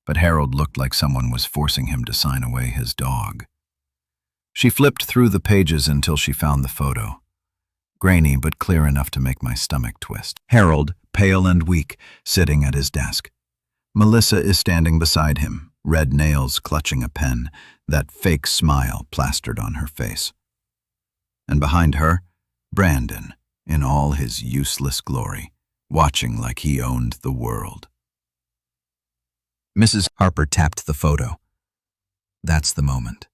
but Harold looked like someone was forcing him to sign away his dog. She flipped through the pages until she found the photo. Grainy but clear enough to make my stomach twist. Harold, pale and weak, sitting at his desk. Melissa is standing beside him, red nails clutching a pen, that fake smile plastered on her face. And behind her, Brandon, in all his useless glory, watching like he owned the world. Mrs. Harper tapped the photo. That's the moment.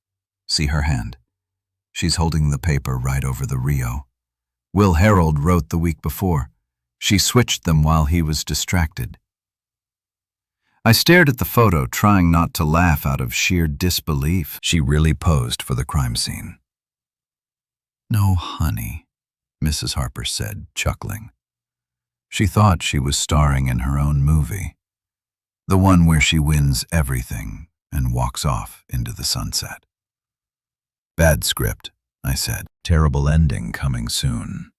See her hand. She's holding the paper right over the Rio. Will Harold wrote the week before. She switched them while he was distracted. I stared at the photo, trying not to laugh out of sheer disbelief. She really posed for the crime scene. "No, honey," Mrs. Harper said, chuckling. She thought she was starring in her own movie, the one where she wins everything and walks off into the sunset. "Bad script," I said. "Terrible ending coming soon."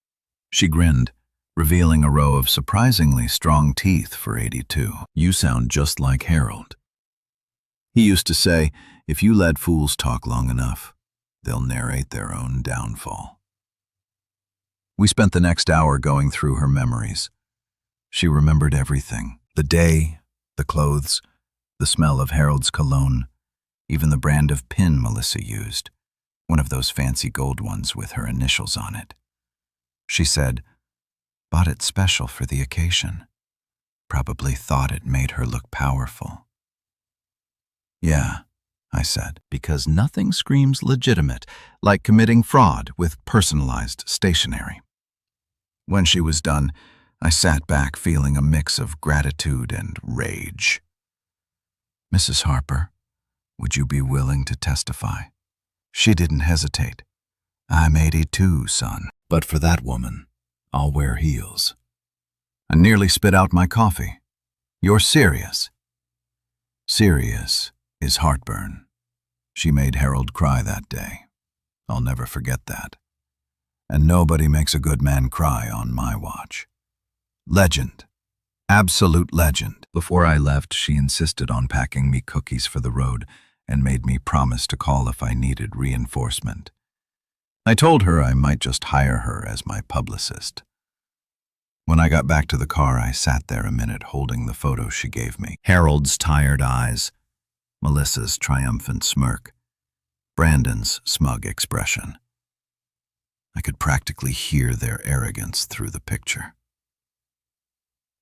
She grinned, revealing a row of surprisingly strong teeth for 82. "You sound just like Harold. He used to say, If you let fools talk long enough, they'll narrate their own downfall. We spent the next hour going through her memories. She remembered everything. The day, the clothes, the smell of Harold's cologne, even the brand of pin Melissa used, one of those fancy gold ones with her initials on it. She said, bought it special for the occasion. Probably thought it made her look powerful. Yeah, I said, because nothing screams legitimate like committing fraud with personalized stationery. When she was done, I sat back feeling a mix of gratitude and rage. Mrs. Harper, would you be willing to testify? She didn't hesitate. I'm 82, son, but for that woman, I'll wear heels. I nearly spit out my coffee. You're serious? Serious is heartburn. She made Harold cry that day. I'll never forget that. And nobody makes a good man cry on my watch. Legend. Absolute legend. Before I left, she insisted on packing me cookies for the road and made me promise to call if I needed reinforcement. I told her I might just hire her as my publicist. When I got back to the car, I sat there a minute holding the photo she gave me. Harold's tired eyes, Melissa's triumphant smirk, Brandon's smug expression. I could practically hear their arrogance through the picture.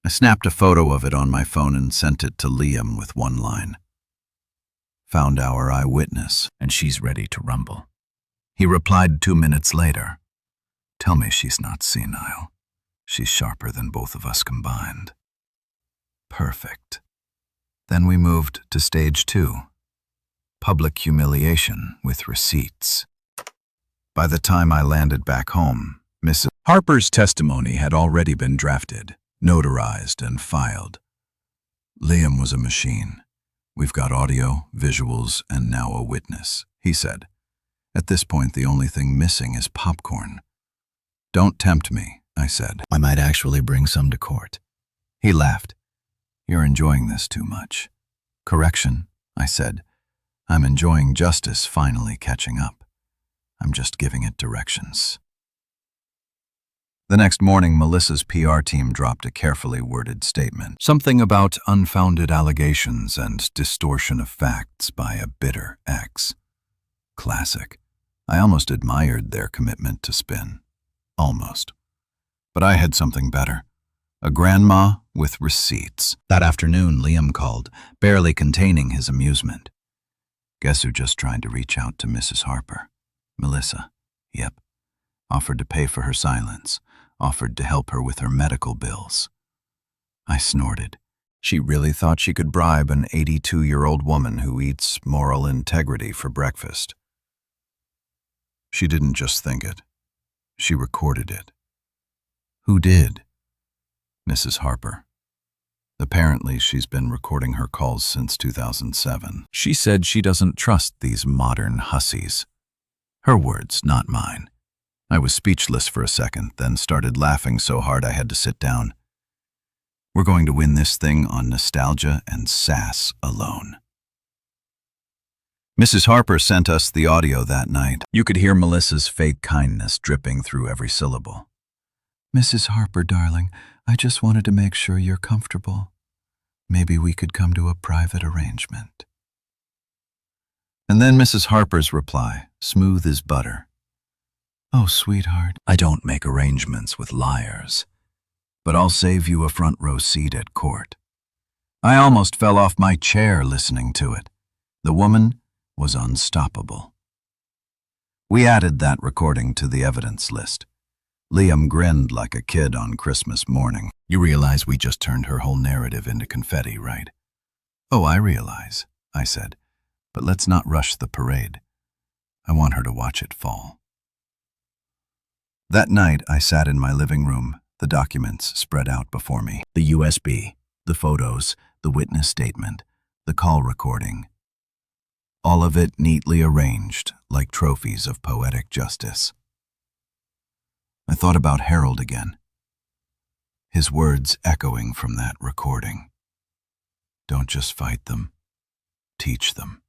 I snapped a photo of it on my phone and sent it to Liam with one line. Found our eyewitness, and she's ready to rumble. He replied 2 minutes later. Tell me she's not senile. She's sharper than both of us combined. Perfect. Then we moved to stage 2. Public humiliation with receipts. By the time I landed back home, Mrs. Harper's testimony had already been drafted, notarized, and filed. Liam was a machine. We've got audio, visuals, and now a witness, he said. At this point, the only thing missing is popcorn. Don't tempt me, I said. I might actually bring some to court. He laughed. You're enjoying this too much. Correction, I said. I'm enjoying justice finally catching up. I'm just giving it directions. The next morning, Melissa's PR team dropped a carefully worded statement. Something about unfounded allegations and distortion of facts by a bitter ex. Classic. I almost admired their commitment to spin. Almost. But I had something better. A grandma with receipts. That afternoon, Liam called, barely containing his amusement. Guess who just tried to reach out to Mrs. Harper? Melissa. Yep. Offered to pay for her silence. Offered to help her with her medical bills. I snorted. She really thought she could bribe an 82-year-old woman who eats moral integrity for breakfast. She didn't just think it. She recorded it. Who did? Mrs. Harper. Apparently, she's been recording her calls since 2007. She said she doesn't trust these modern hussies. Her words, not mine. I was speechless for a second, then started laughing so hard I had to sit down. We're going to win this thing on nostalgia and sass alone. Mrs. Harper sent us the audio that night. You could hear Melissa's fake kindness dripping through every syllable. Mrs. Harper, darling, I just wanted to make sure you're comfortable. Maybe we could come to a private arrangement. And then Mrs. Harper's reply, smooth as butter. Oh, sweetheart, I don't make arrangements with liars, but I'll save you a front row seat at court. I almost fell off my chair listening to it. The woman was unstoppable. We added that recording to the evidence list. Liam grinned like a kid on Christmas morning. You realize we just turned her whole narrative into confetti, right? Oh, I realize, I said, but let's not rush the parade. I want her to watch it fall. That night, I sat in my living room, the documents spread out before me. The USB, the photos, the witness statement, the call recording. All of it neatly arranged, like trophies of poetic justice. I thought about Harold again, his words echoing from that recording. Don't just fight them, teach them.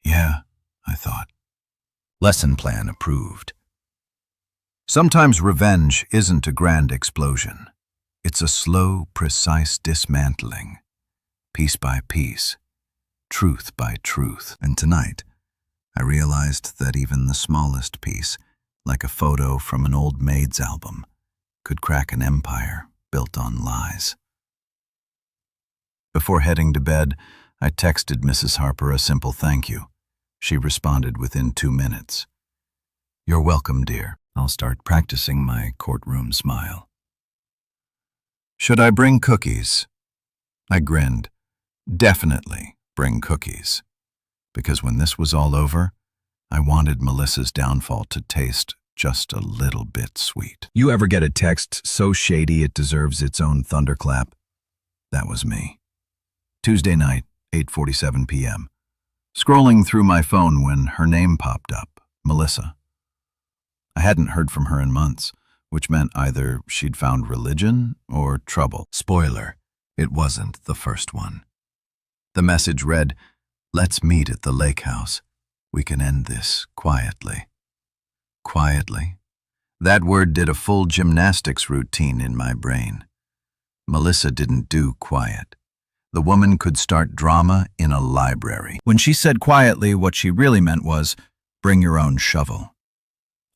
Yeah, I thought. Lesson plan approved. Sometimes revenge isn't a grand explosion. It's a slow, precise dismantling, piece by piece, truth by truth. And tonight, I realized that even the smallest piece, like a photo from an old maid's album, could crack an empire built on lies. Before heading to bed, I texted Mrs. Harper a simple thank you. She responded within 2 minutes. You're welcome, dear. I'll start practicing my courtroom smile. Should I bring cookies? I grinned. Definitely bring cookies. Because when this was all over, I wanted Melissa's downfall to taste just a little bit sweet. You ever get a text so shady it deserves its own thunderclap? That was me. Tuesday night, 8:47 p.m. Scrolling through my phone when her name popped up, Melissa. I hadn't heard from her in months, which meant either she'd found religion or trouble. Spoiler, it wasn't the first one. The message read, "Let's meet at the lake house. We can end this quietly." Quietly. That word did a full gymnastics routine in my brain. Melissa didn't do quiet. The woman could start drama in a library. When she said quietly, what she really meant was, bring your own shovel.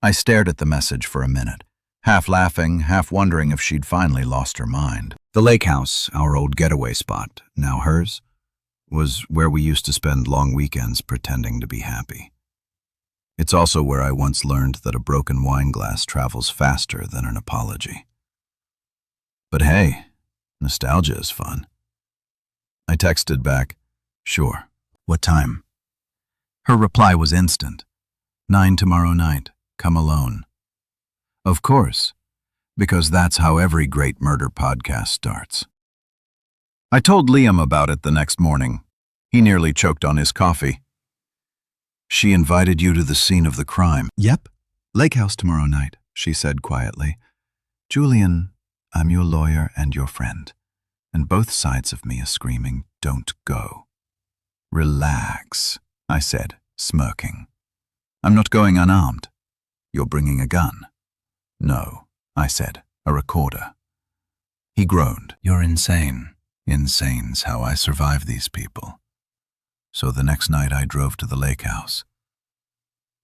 I stared at the message for a minute, half laughing, half wondering if she'd finally lost her mind. The lake house, our old getaway spot, now hers, was where we used to spend long weekends pretending to be happy. It's also where I once learned that a broken wine glass travels faster than an apology. But hey, nostalgia is fun. I texted back, sure. What time? Her reply was instant. 9 tomorrow night. Come alone. Of course, because that's how every great murder podcast starts. I told Liam about it the next morning. He nearly choked on his coffee. She invited you to the scene of the crime. Yep. Lake house tomorrow night, she said quietly. Julian, I'm your lawyer and your friend. And both sides of me are screaming, don't go. Relax, I said, smirking. I'm not going unarmed. You're bringing a gun. No, I said, a recorder. He groaned. You're insane. Insane's how I survive these people. So the next night I drove to the lake house.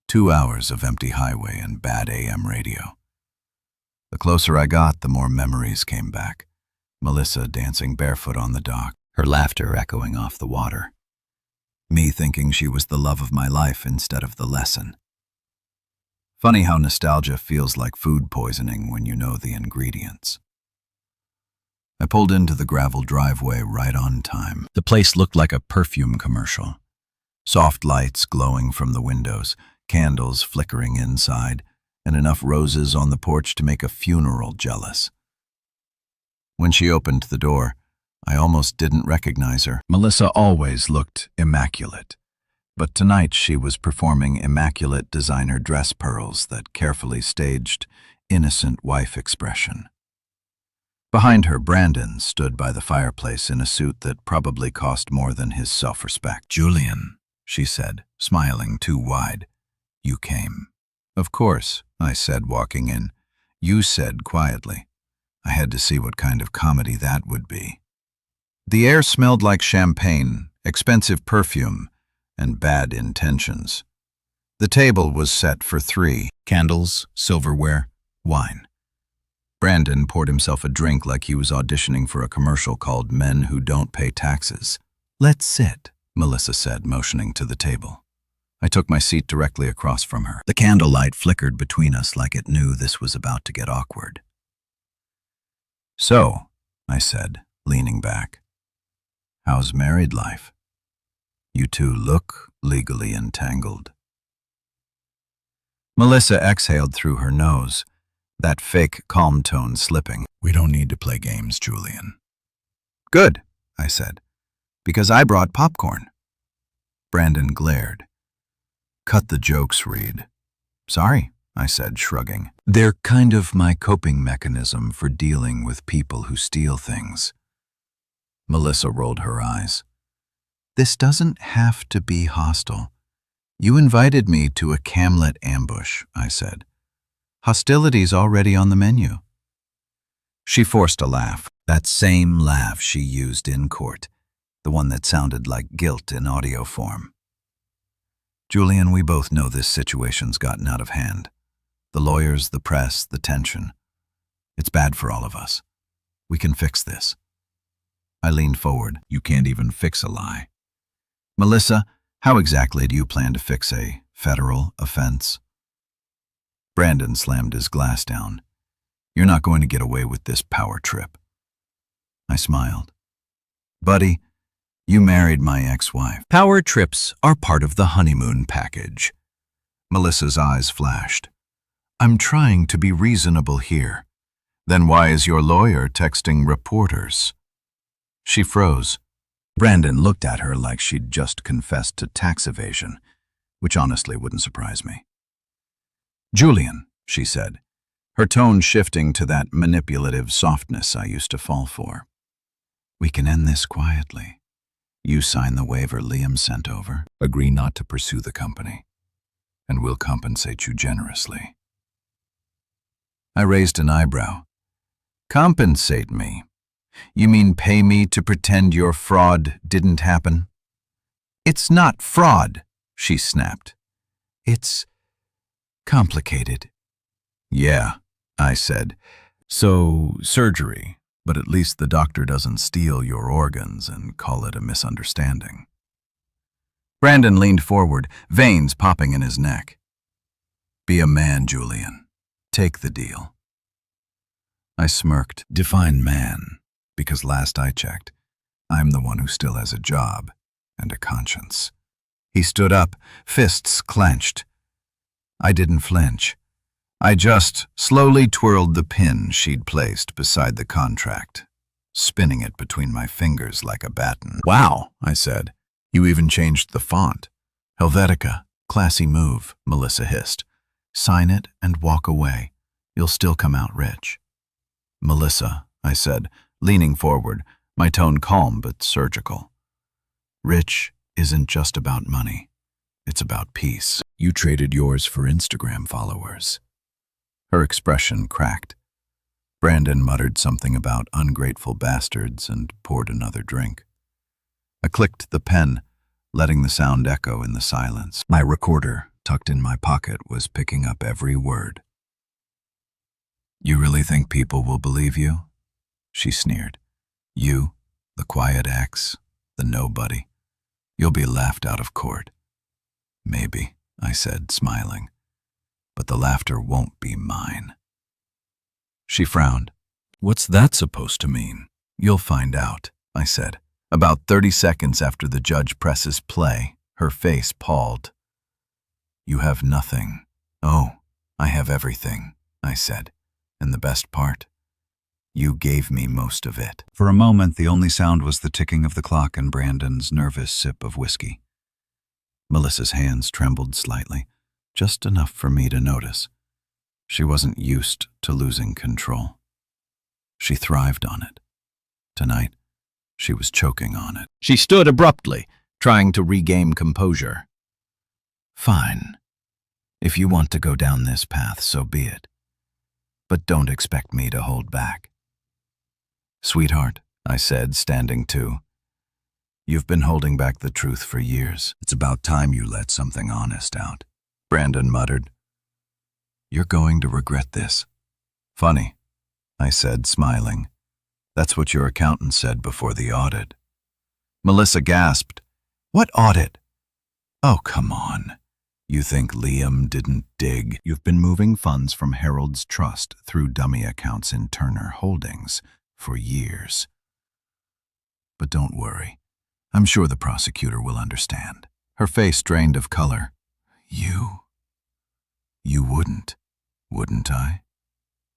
2 hours of empty highway and bad AM radio. The closer I got, the more memories came back. Melissa dancing barefoot on the dock, her laughter echoing off the water. Me thinking she was the love of my life instead of the lesson. Funny how nostalgia feels like food poisoning when you know the ingredients. I pulled into the gravel driveway right on time. The place looked like a perfume commercial. Soft lights glowing from the windows, candles flickering inside, and enough roses on the porch to make a funeral jealous. When she opened the door, I almost didn't recognize her. Melissa always looked immaculate, but tonight she was performing immaculate designer dress pearls that carefully staged innocent wife expression. Behind her, Brandon stood by the fireplace in a suit that probably cost more than his self-respect. Julian, she said, smiling too wide. You came. Of course, I said, walking in. You said quietly. I had to see what kind of comedy that would be. The air smelled like champagne, expensive perfume, and bad intentions. The table was set for 3. Candles, silverware, wine. Brandon poured himself a drink like he was auditioning for a commercial called Men Who Don't Pay Taxes. Let's sit, Melissa said, motioning to the table. I took my seat directly across from her. The candlelight flickered between us like it knew this was about to get awkward. So, I said, leaning back, how's married life? You two look legally entangled. Melissa exhaled through her nose, that fake calm tone slipping. We don't need to play games, Julian. Good, I said, because I brought popcorn. Brandon glared. Cut the jokes, Reed. Sorry, I said, shrugging. They're kind of my coping mechanism for dealing with people who steal things. Melissa rolled her eyes. This doesn't have to be hostile. You invited me to a Camlet ambush, I said. Hostility's already on the menu. She forced a laugh, that same laugh she used in court, the one that sounded like guilt in audio form. Julian, we both know this situation's gotten out of hand. The lawyers, the press, the tension. It's bad for all of us. We can fix this. I leaned forward. You can't even fix a lie. Melissa, how exactly do you plan to fix a federal offense? Brandon slammed his glass down. You're not going to get away with this power trip. I smiled. Buddy, you married my ex-wife. Power trips are part of the honeymoon package. Melissa's eyes flashed. I'm trying to be reasonable here. Then why is your lawyer texting reporters? She froze. Brandon looked at her like she'd just confessed to tax evasion, which honestly wouldn't surprise me. Julian, she said, her tone shifting to that manipulative softness I used to fall for. We can end this quietly. You sign the waiver Liam sent over, agree not to pursue the company, and we'll compensate you generously. I raised an eyebrow. Compensate me? You mean pay me to pretend your fraud didn't happen? It's not fraud, she snapped. It's complicated. Yeah, I said. So, surgery, but at least the doctor doesn't steal your organs and call it a misunderstanding. Brandon leaned forward, veins popping in his neck. Be a man, Julian. Take the deal. I smirked. Define man, because last I checked, I'm the one who still has a job and a conscience. He stood up, fists clenched. I didn't flinch. I just slowly twirled the pin she'd placed beside the contract, spinning it between my fingers like a baton. Wow, I said. You even changed the font. Helvetica, classy move, Melissa hissed. Sign it and walk away. You'll still come out rich. Melissa, I said, leaning forward, my tone calm but surgical. Rich isn't just about money. It's about peace. You traded yours for Instagram followers. Her expression cracked. Brandon muttered something about ungrateful bastards and poured another drink. I clicked the pen, letting the sound echo in the silence. My recorder, tucked in my pocket, was picking up every word. You really think people will believe you? She sneered. You, the quiet ex, the nobody. You'll be laughed out of court. Maybe, I said, smiling. But the laughter won't be mine. She frowned. What's that supposed to mean? You'll find out, I said. About 30 seconds after the judge presses play, her face palled. You have nothing. Oh, I have everything, I said. And the best part? You gave me most of it. For a moment, the only sound was the ticking of the clock and Brandon's nervous sip of whiskey. Melissa's hands trembled slightly, just enough for me to notice. She wasn't used to losing control. She thrived on it. Tonight, she was choking on it. She stood abruptly, trying to regain composure. Fine. If you want to go down this path, so be it. But don't expect me to hold back. Sweetheart, I said, standing too. You've been holding back the truth for years. It's about time you let something honest out. Brandon muttered. You're going to regret this. Funny, I said, smiling. That's what your accountant said before the audit. Melissa gasped. What audit? Oh, come on. You think Liam didn't dig? You've been moving funds from Harold's trust through dummy accounts in Turner Holdings for years. But don't worry. I'm sure the prosecutor will understand. Her face drained of color. You wouldn't I?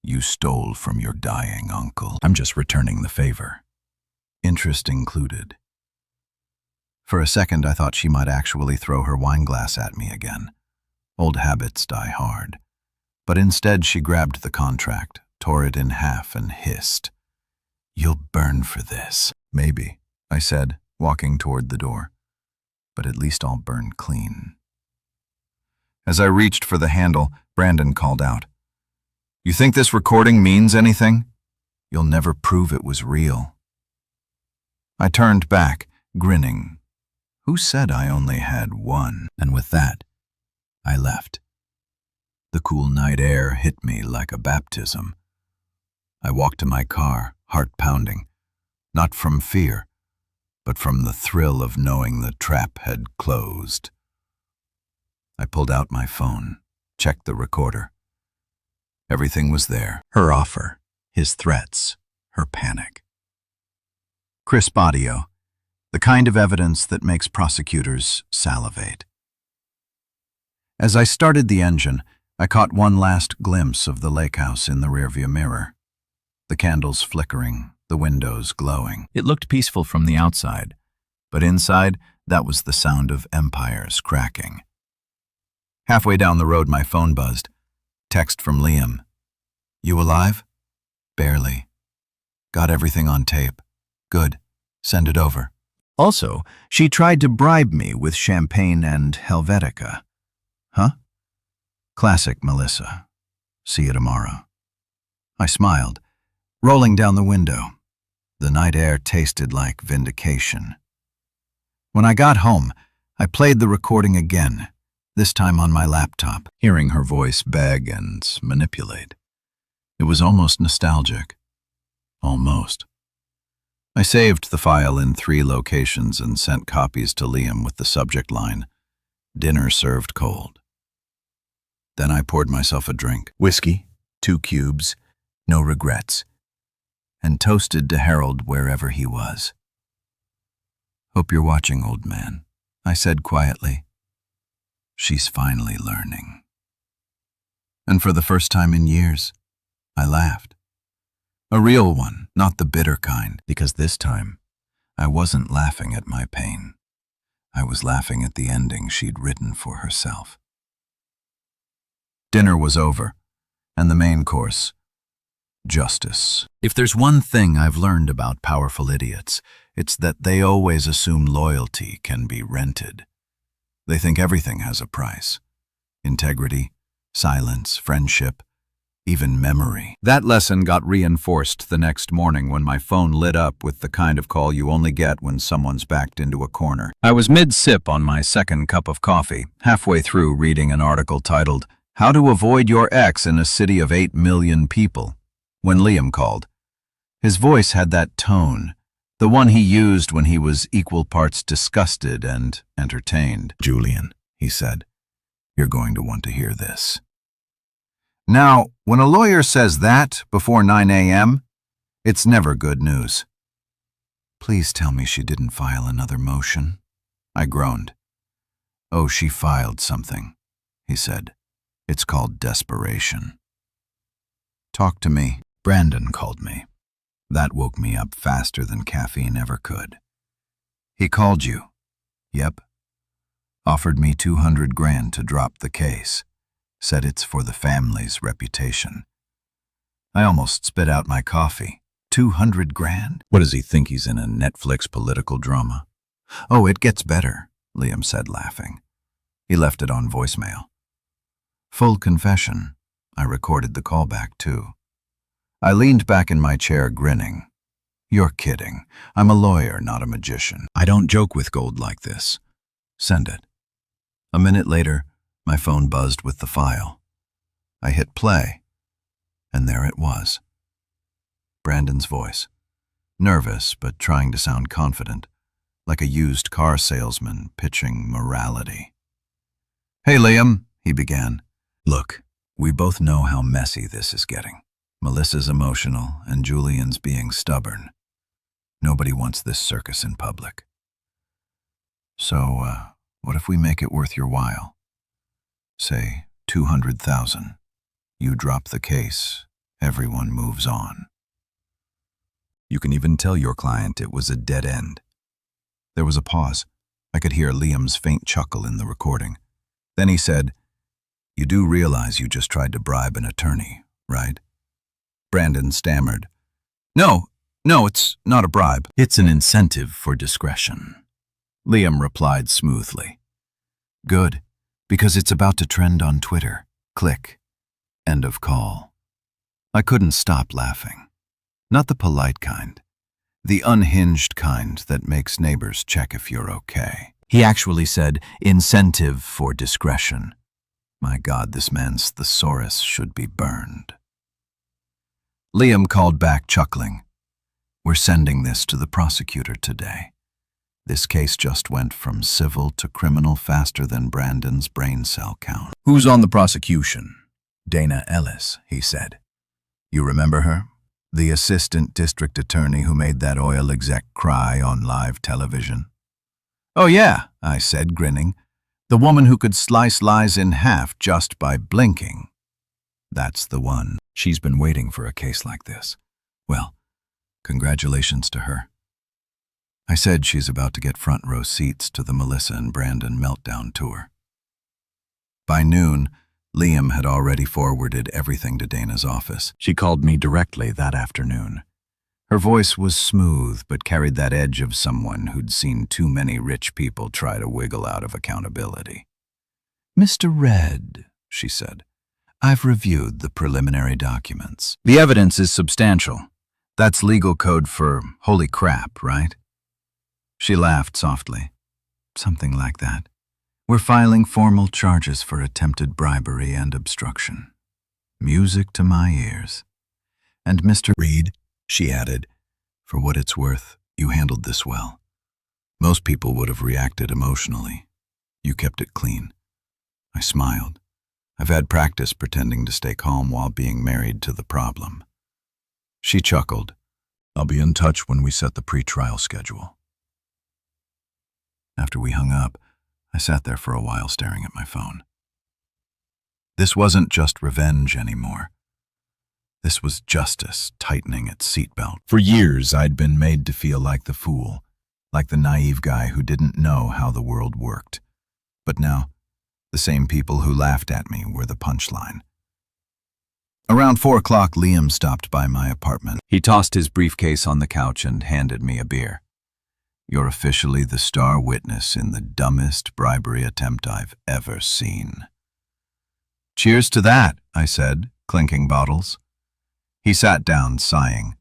You stole from your dying uncle. I'm just returning the favor. Interest included. For a second, I thought she might actually throw her wine glass at me again. Old habits die hard. But instead, she grabbed the contract, tore it in half, and hissed. You'll burn for this. Maybe, I said, walking toward the door. But at least I'll burn clean. As I reached for the handle, Brandon called out, "You think this recording means anything? You'll never prove it was real." I turned back, grinning. Who said I only had one? And with that, I left. The cool night air hit me like a baptism. I walked to my car, heart pounding, not from fear, but from the thrill of knowing the trap had closed. I pulled out my phone, checked the recorder. Everything was there. Her offer, his threats, her panic. Crisp audio, the kind of evidence that makes prosecutors salivate. As I started the engine, I caught one last glimpse of the lake house in the rearview mirror. The candles flickering, the windows glowing. It looked peaceful from the outside, but inside, that was the sound of empires cracking. Halfway down the road, my phone buzzed. Text from Liam. "You alive?" "Barely. Got everything on tape. Good. Send it over." Also, she tried to bribe me with champagne and Helvetica. Huh? Classic Melissa. See you tomorrow. I smiled, rolling down the window. The night air tasted like vindication. When I got home, I played the recording again, this time on my laptop, hearing her voice beg and manipulate. It was almost nostalgic. Almost. I saved the file in 3 locations and sent copies to Liam with the subject line, "Dinner served cold." Then I poured myself a drink, whiskey, 2 cubes, no regrets, and toasted to Harold wherever he was. "Hope you're watching, old man," I said quietly. She's finally learning. And for the first time in years, I laughed. A real one, not the bitter kind, because this time, I wasn't laughing at my pain. I was laughing at the ending she'd written for herself. Dinner was over, and the main course, justice. If there's one thing I've learned about powerful idiots, it's that they always assume loyalty can be rented. They think everything has a price. Integrity, silence, friendship, even memory. That lesson got reinforced the next morning when my phone lit up with the kind of call you only get when someone's backed into a corner. I was mid-sip on my second cup of coffee, halfway through reading an article titled, "How to Avoid Your Ex in a City of 8 Million People," when Liam called. His voice had that tone, the one he used when he was equal parts disgusted and entertained. "Julian," he said, "you're going to want to hear this." Now, when a lawyer says that before 9 a.m., it's never good news. "Please tell me she didn't file another motion." I groaned. "Oh, she filed something," he said. "It's called desperation." "Talk to me." Brandon called me. That woke me up faster than caffeine ever could. "He called you." "Yep." "Offered me 200 grand to drop the case. Said it's for the family's reputation." I almost spit out my coffee. 200 grand? What does he think, he's in a Netflix political drama? "Oh, it gets better," Liam said, laughing. He left it on voicemail. Full confession, I recorded the callback too. I leaned back in my chair, grinning. "You're kidding. I'm a lawyer, not a magician. I don't joke with gold like this. Send it." A minute later, my phone buzzed with the file. I hit play, and there it was. Brandon's voice. Nervous, but trying to sound confident, like a used car salesman pitching morality. "Hey, Liam," he began. "Look, we both know how messy this is getting. Melissa's emotional, and Julian's being stubborn. Nobody wants this circus in public. So, what if we make it worth your while? Say, 200,000. You drop the case, everyone moves on. You can even tell your client it was a dead end." There was a pause. I could hear Liam's faint chuckle in the recording. Then he said, "You do realize you just tried to bribe an attorney, right?" Brandon stammered. No, it's not a bribe. It's an incentive for discretion." Liam replied smoothly. "Good, because it's about to trend on Twitter. Click. End of call. I couldn't stop laughing. Not the polite kind. The unhinged kind that makes neighbors check if you're okay. He actually said, incentive for discretion. My God, this man's thesaurus should be burned. Liam called back, chuckling. We're sending this to the prosecutor today. This case just went from civil to criminal faster than Brandon's brain cell count. Who's on the prosecution? Dana Ellis, he said. You remember her? The assistant district attorney who made that oil exec cry on live television. Oh yeah, I said, grinning. The woman who could slice lies in half just by blinking. That's the one. She's been waiting for a case like this. Well, congratulations to her. I said she's about to get front row seats to the Melissa and Brandon meltdown tour. By noon, Liam had already forwarded everything to Dana's office. She called me directly that afternoon. Her voice was smooth but carried that edge of someone who'd seen too many rich people try to wiggle out of accountability. Mr. Red, she said, I've reviewed the preliminary documents. The evidence is substantial. That's legal code for holy crap, right? She laughed softly. Something like that. We're filing formal charges for attempted bribery and obstruction. Music to my ears. And Mr. Reed, she added, for what it's worth, you handled this well. Most people would have reacted emotionally. You kept it clean. I smiled. I've had practice pretending to stay calm while being married to the problem. She chuckled. I'll be in touch when we set the pre-trial schedule. After we hung up, I sat there for a while staring at my phone. This wasn't just revenge anymore. This was justice tightening its seatbelt. For years, I'd been made to feel like the fool, like the naive guy who didn't know how the world worked. But now, the same people who laughed at me were the punchline. Around 4 o'clock, Liam stopped by my apartment. He tossed his briefcase on the couch and handed me a beer. You're officially the star witness in the dumbest bribery attempt I've ever seen. Cheers to that, I said, clinking bottles. He sat down, sighing.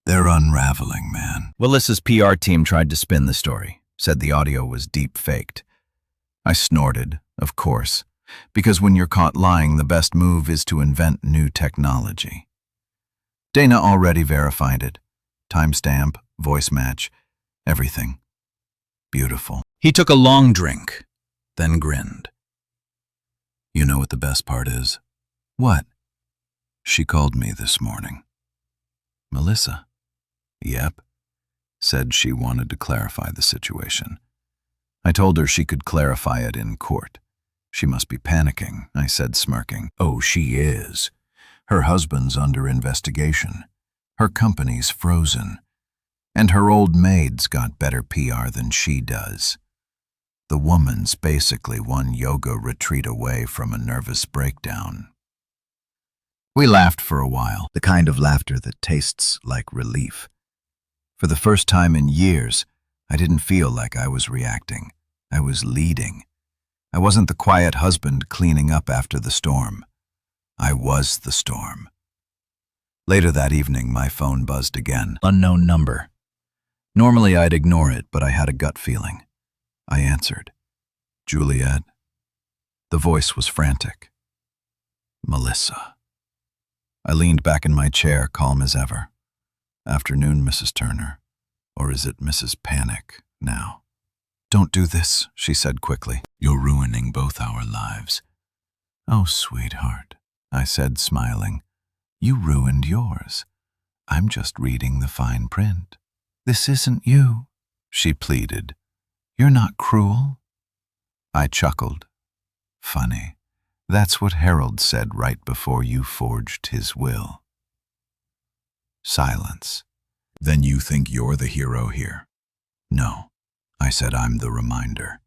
They're unraveling, man. Melissa's PR team tried to spin the story, said the audio was deep-faked. I snorted, of course, because when you're caught lying, the best move is to invent new technology. Dana already verified it. Timestamp, voice match, everything. Beautiful. He took a long drink, then grinned. You know what the best part is? What? She called me this morning. Melissa? Yep. Said she wanted to clarify the situation. I told her she could clarify it in court. She must be panicking, I said, smirking. Oh, she is. Her husband's under investigation. Her company's frozen. And her old maid's got better PR than she does. The woman's basically one yoga retreat away from a nervous breakdown. We laughed for a while, the kind of laughter that tastes like relief. For the first time in years, I didn't feel like I was reacting. I was leading. I wasn't the quiet husband cleaning up after the storm. I was the storm. Later that evening, my phone buzzed again. Unknown number. Normally I'd ignore it, but I had a gut feeling. I answered. Juliet. The voice was frantic. Melissa. I leaned back in my chair, calm as ever. Afternoon, Mrs. Turner. Or is it Mrs. Panic now? Don't do this, she said quickly. You're ruining both our lives. Oh, sweetheart, I said, smiling. You ruined yours. I'm just reading the fine print. This isn't you, she pleaded. You're not cruel. I chuckled. Funny. That's what Harold said right before you forged his will. Silence. Then you think you're the hero here? No, I said I'm the reminder.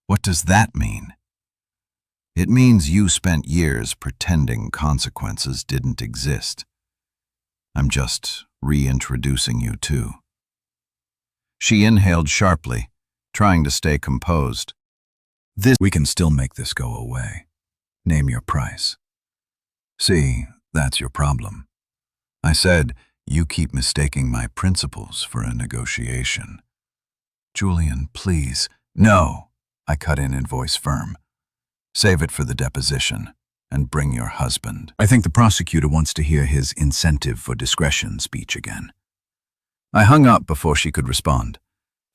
What does that mean? It means you spent years pretending consequences didn't exist. I'm just reintroducing you too. She inhaled sharply, trying to stay composed. We can still make this go away. Name your price. See, that's your problem. I said, you keep mistaking my principles for a negotiation. Julian, please. No, I cut in voice firm. Save it for the deposition, and bring your husband. I think the prosecutor wants to hear his incentive for discretion speech again. I hung up before she could respond.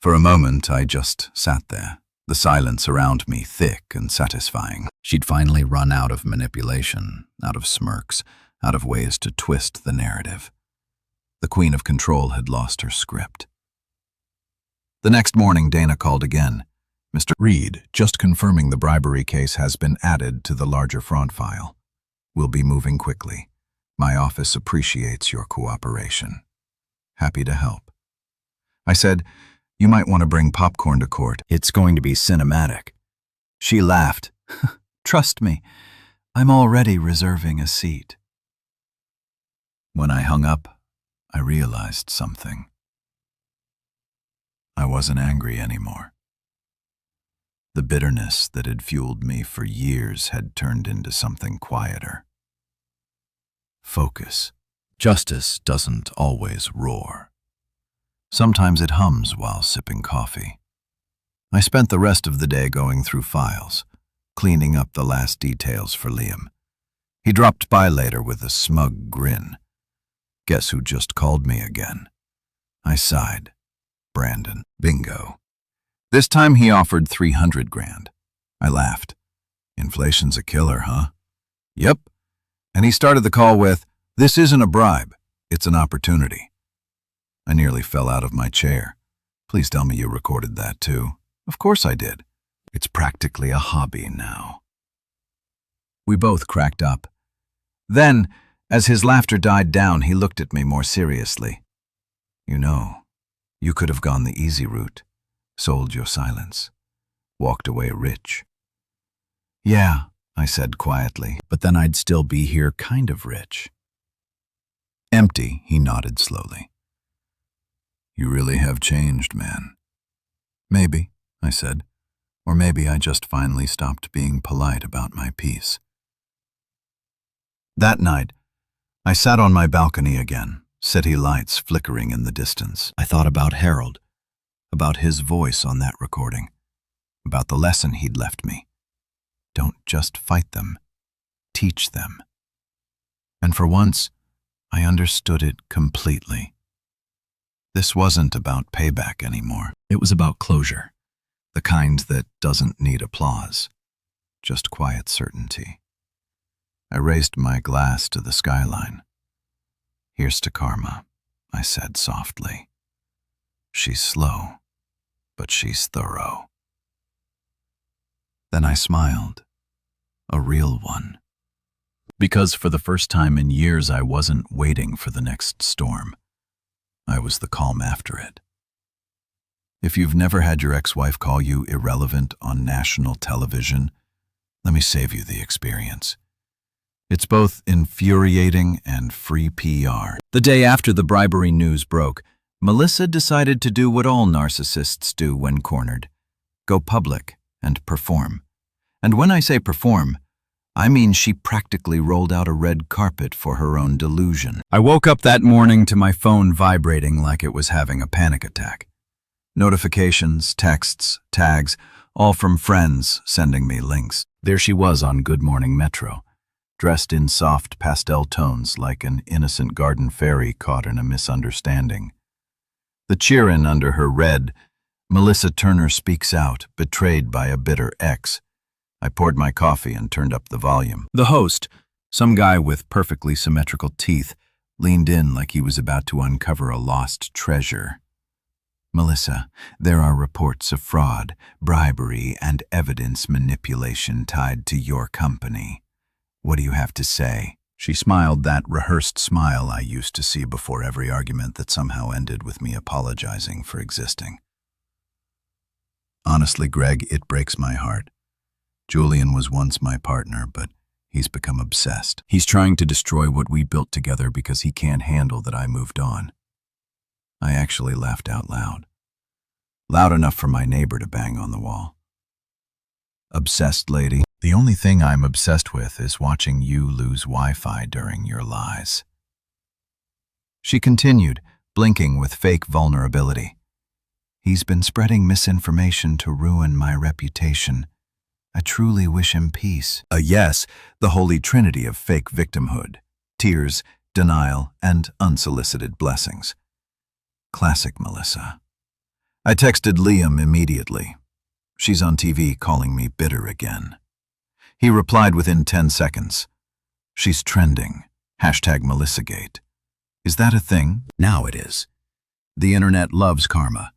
For a moment, I just sat there, the silence around me thick and satisfying. She'd finally run out of manipulation, out of smirks, out of ways to twist the narrative. The Queen of Control had lost her script. The next morning, Dana called again. Mr. Reed, just confirming the bribery case has been added to the larger fraud file. We'll be moving quickly. My office appreciates your cooperation. Happy to help. I said, you might want to bring popcorn to court. It's going to be cinematic. She laughed. Trust me, I'm already reserving a seat. When I hung up, I realized something. I wasn't angry anymore. The bitterness that had fueled me for years had turned into something quieter. Focus. Justice doesn't always roar. Sometimes it hums while sipping coffee. I spent the rest of the day going through files, cleaning up the last details for Liam. He dropped by later with a smug grin. Guess who just called me again? I sighed. Brandon. Bingo. This time he offered $300,000. I laughed. Inflation's a killer, huh? Yep. And he started the call with, this isn't a bribe, it's an opportunity. I nearly fell out of my chair. Please tell me you recorded that too. Of course I did. It's practically a hobby now. We both cracked up. Then, as his laughter died down, he looked at me more seriously. You know, you could have gone the easy route, sold your silence, walked away rich. Yeah, I said quietly, but then I'd still be here kind of rich. Empty, he nodded slowly. You really have changed, man. Maybe, I said, or maybe I just finally stopped being polite about my piece. That night, I sat on my balcony again, city lights flickering in the distance. I thought about Harold, about his voice on that recording, about the lesson he'd left me. Don't just fight them, teach them. And for once, I understood it completely. This wasn't about payback anymore. It was about closure, the kind that doesn't need applause, just quiet certainty. I raised my glass to the skyline. Here's to Karma, I said softly. She's slow, but she's thorough. Then I smiled, a real one. Because for the first time in years I wasn't waiting for the next storm. I was the calm after it. If you've never had your ex-wife call you irrelevant on national television, let me save you the experience. It's both infuriating and free PR. The day after the bribery news broke, Melissa decided to do what all narcissists do when cornered. Go public and perform. And when I say perform, I mean she practically rolled out a red carpet for her own delusion. I woke up that morning to my phone vibrating like it was having a panic attack. Notifications, texts, tags, all from friends sending me links. There she was on Good Morning Metro, dressed in soft pastel tones like an innocent garden fairy caught in a misunderstanding. The cheer-in under her read, Melissa Turner speaks out, betrayed by a bitter ex. I poured my coffee and turned up the volume. The host, some guy with perfectly symmetrical teeth, leaned in like he was about to uncover a lost treasure. Melissa, there are reports of fraud, bribery, and evidence manipulation tied to your company. What do you have to say? She smiled that rehearsed smile I used to see before every argument that somehow ended with me apologizing for existing. Honestly, Greg, it breaks my heart. Julian was once my partner, but he's become obsessed. He's trying to destroy what we built together because he can't handle that I moved on. I actually laughed out loud. Loud enough for my neighbor to bang on the wall. Obsessed lady. The only thing I'm obsessed with is watching you lose Wi-Fi during your lies. She continued, blinking with fake vulnerability. He's been spreading misinformation to ruin my reputation. I truly wish him peace. Yes, the holy trinity of fake victimhood. Tears, denial, and unsolicited blessings. Classic Melissa. I texted Liam immediately. She's on TV calling me bitter again. He replied within 10 seconds. She's trending. #MelissaGate. Is that a thing? Now it is. The internet loves karma.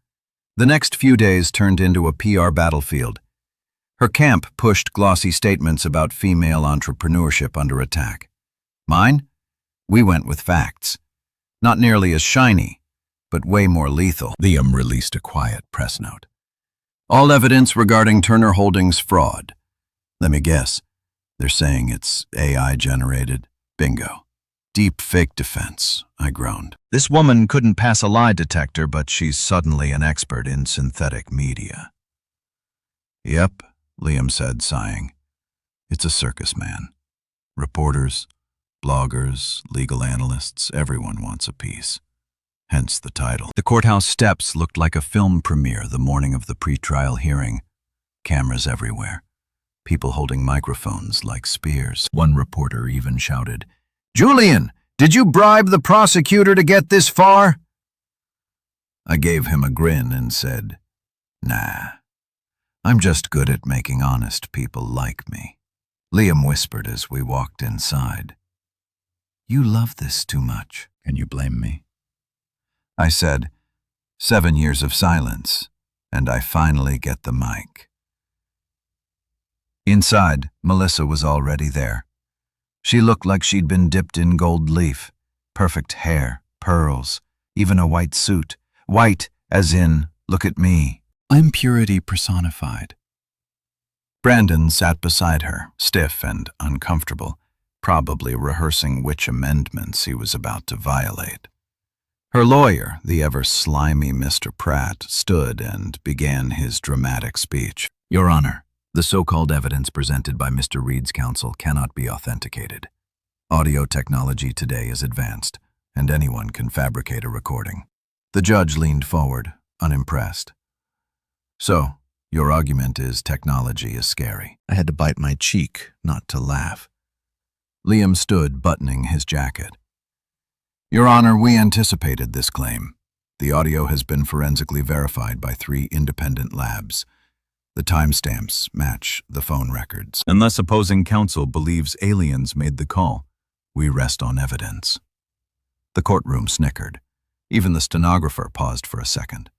The next few days turned into a PR battlefield. Her camp pushed glossy statements about female entrepreneurship under attack. Mine? We went with facts. Not nearly as shiny, but way more lethal. Liam released a quiet press note. All evidence regarding Turner Holdings fraud. Let me guess. They're saying it's AI-generated. Bingo. Deep fake defense, I groaned. This woman couldn't pass a lie detector, but she's suddenly an expert in synthetic media. Yep, Liam said, sighing. It's a circus, man. Reporters, bloggers, legal analysts, everyone wants a piece. Hence the title. The courthouse steps looked like a film premiere the morning of the pretrial hearing. Cameras everywhere. People holding microphones like spears. One reporter even shouted, "Julian, did you bribe the prosecutor to get this far?" I gave him a grin and said, "Nah, I'm just good at making honest people like me." Liam whispered as we walked inside, "You love this too much. Can you blame me?" I said, 7 years of silence, and I finally get the mic. Inside, Melissa was already there. She looked like she'd been dipped in gold leaf. Perfect hair, pearls, even a white suit. White, as in, look at me. I'm purity personified. Brandon sat beside her, stiff and uncomfortable, probably rehearsing which amendments he was about to violate. Her lawyer, the ever-slimy Mr. Pratt, stood and began his dramatic speech. Your Honor, the so-called evidence presented by Mr. Reed's counsel cannot be authenticated. Audio technology today is advanced, and anyone can fabricate a recording. The judge leaned forward, unimpressed. So, your argument is technology is scary. I had to bite my cheek, not to laugh. Liam stood, buttoning his jacket. Your Honor, we anticipated this claim. The audio has been forensically verified by 3 independent labs. The timestamps match the phone records. Unless opposing counsel believes aliens made the call, we rest on evidence. The courtroom snickered. Even the stenographer paused for a second.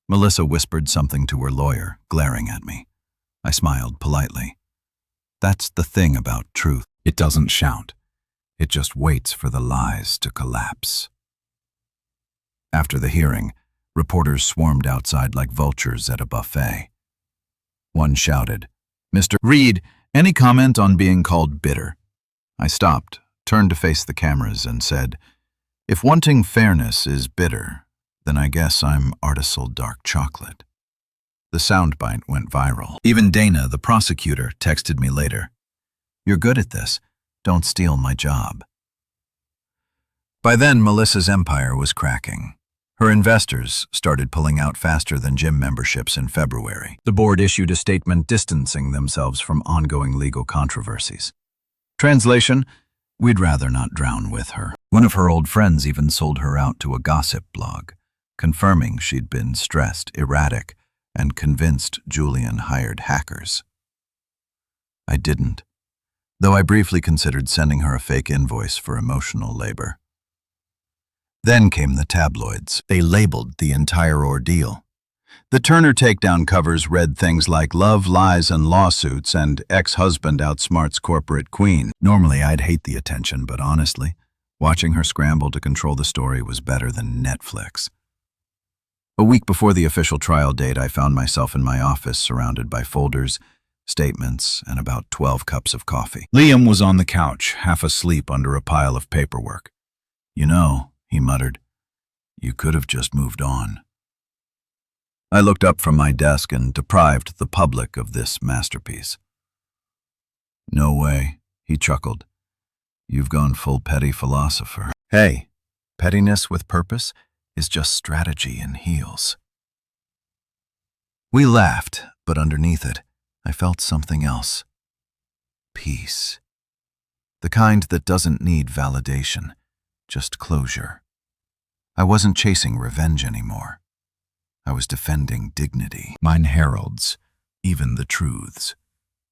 Melissa whispered something to her lawyer, glaring at me. I smiled politely. That's the thing about truth. It doesn't shout. It just waits for the lies to collapse. After the hearing, reporters swarmed outside like vultures at a buffet. One shouted, "Mr. Reed, any comment on being called bitter?" I stopped, turned to face the cameras, and said, "If wanting fairness is bitter, then I guess I'm artisanal dark chocolate." The soundbite went viral. Even Dana, the prosecutor, texted me later, "You're good at this. Don't steal my job." By then, Melissa's empire was cracking. Her investors started pulling out faster than gym memberships in February. The board issued a statement distancing themselves from ongoing legal controversies. Translation, we'd rather not drown with her. One of her old friends even sold her out to a gossip blog, confirming she'd been stressed, erratic, and convinced Julian hired hackers. I didn't, though I briefly considered sending her a fake invoice for emotional labor. Then came the tabloids. They labeled the entire ordeal. The Turner takedown covers read things like "Love, Lies, and Lawsuits" and "Ex-husband outsmarts corporate queen." Normally, I'd hate the attention, but honestly, watching her scramble to control the story was better than Netflix. A week before the official trial date, I found myself in my office surrounded by folders, statements, and about 12 cups of coffee. Liam was on the couch, half asleep under a pile of paperwork. "You know," he muttered, "you could have just moved on." I looked up from my desk and deprived the public of this masterpiece. "No way," he chuckled. "You've gone full petty philosopher." Hey, pettiness with purpose is just strategy in heels. We laughed, but underneath it, I felt something else. Peace. The kind that doesn't need validation, just closure. I wasn't chasing revenge anymore. I was defending dignity. Mine heralds, even the truths.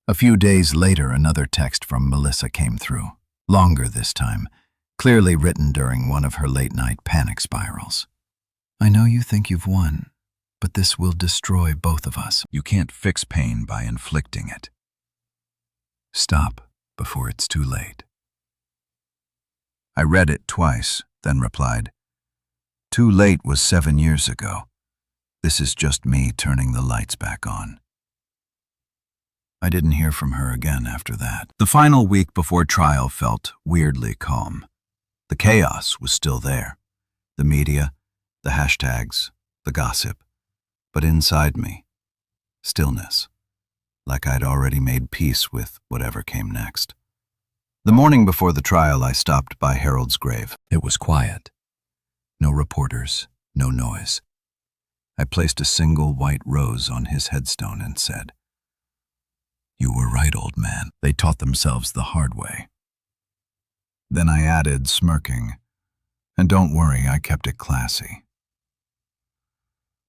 A few days later, another text from Melissa came through. Longer this time, clearly written during one of her late-night panic spirals. "I know you think you've won, but this will destroy both of us. You can't fix pain by inflicting it. Stop before it's too late." I read it twice, then replied, "Too late was 7 years ago. This is just me turning the lights back on." I didn't hear from her again after that. The final week before trial felt weirdly calm. The chaos was still there. The media, the hashtags, the gossip. But inside me, stillness, like I'd already made peace with whatever came next. The morning before the trial, I stopped by Harold's grave. It was quiet. No reporters, no noise. I placed a single white rose on his headstone and said, "You were right, old man. They taught themselves the hard way." Then I added, smirking, "And don't worry, I kept it classy."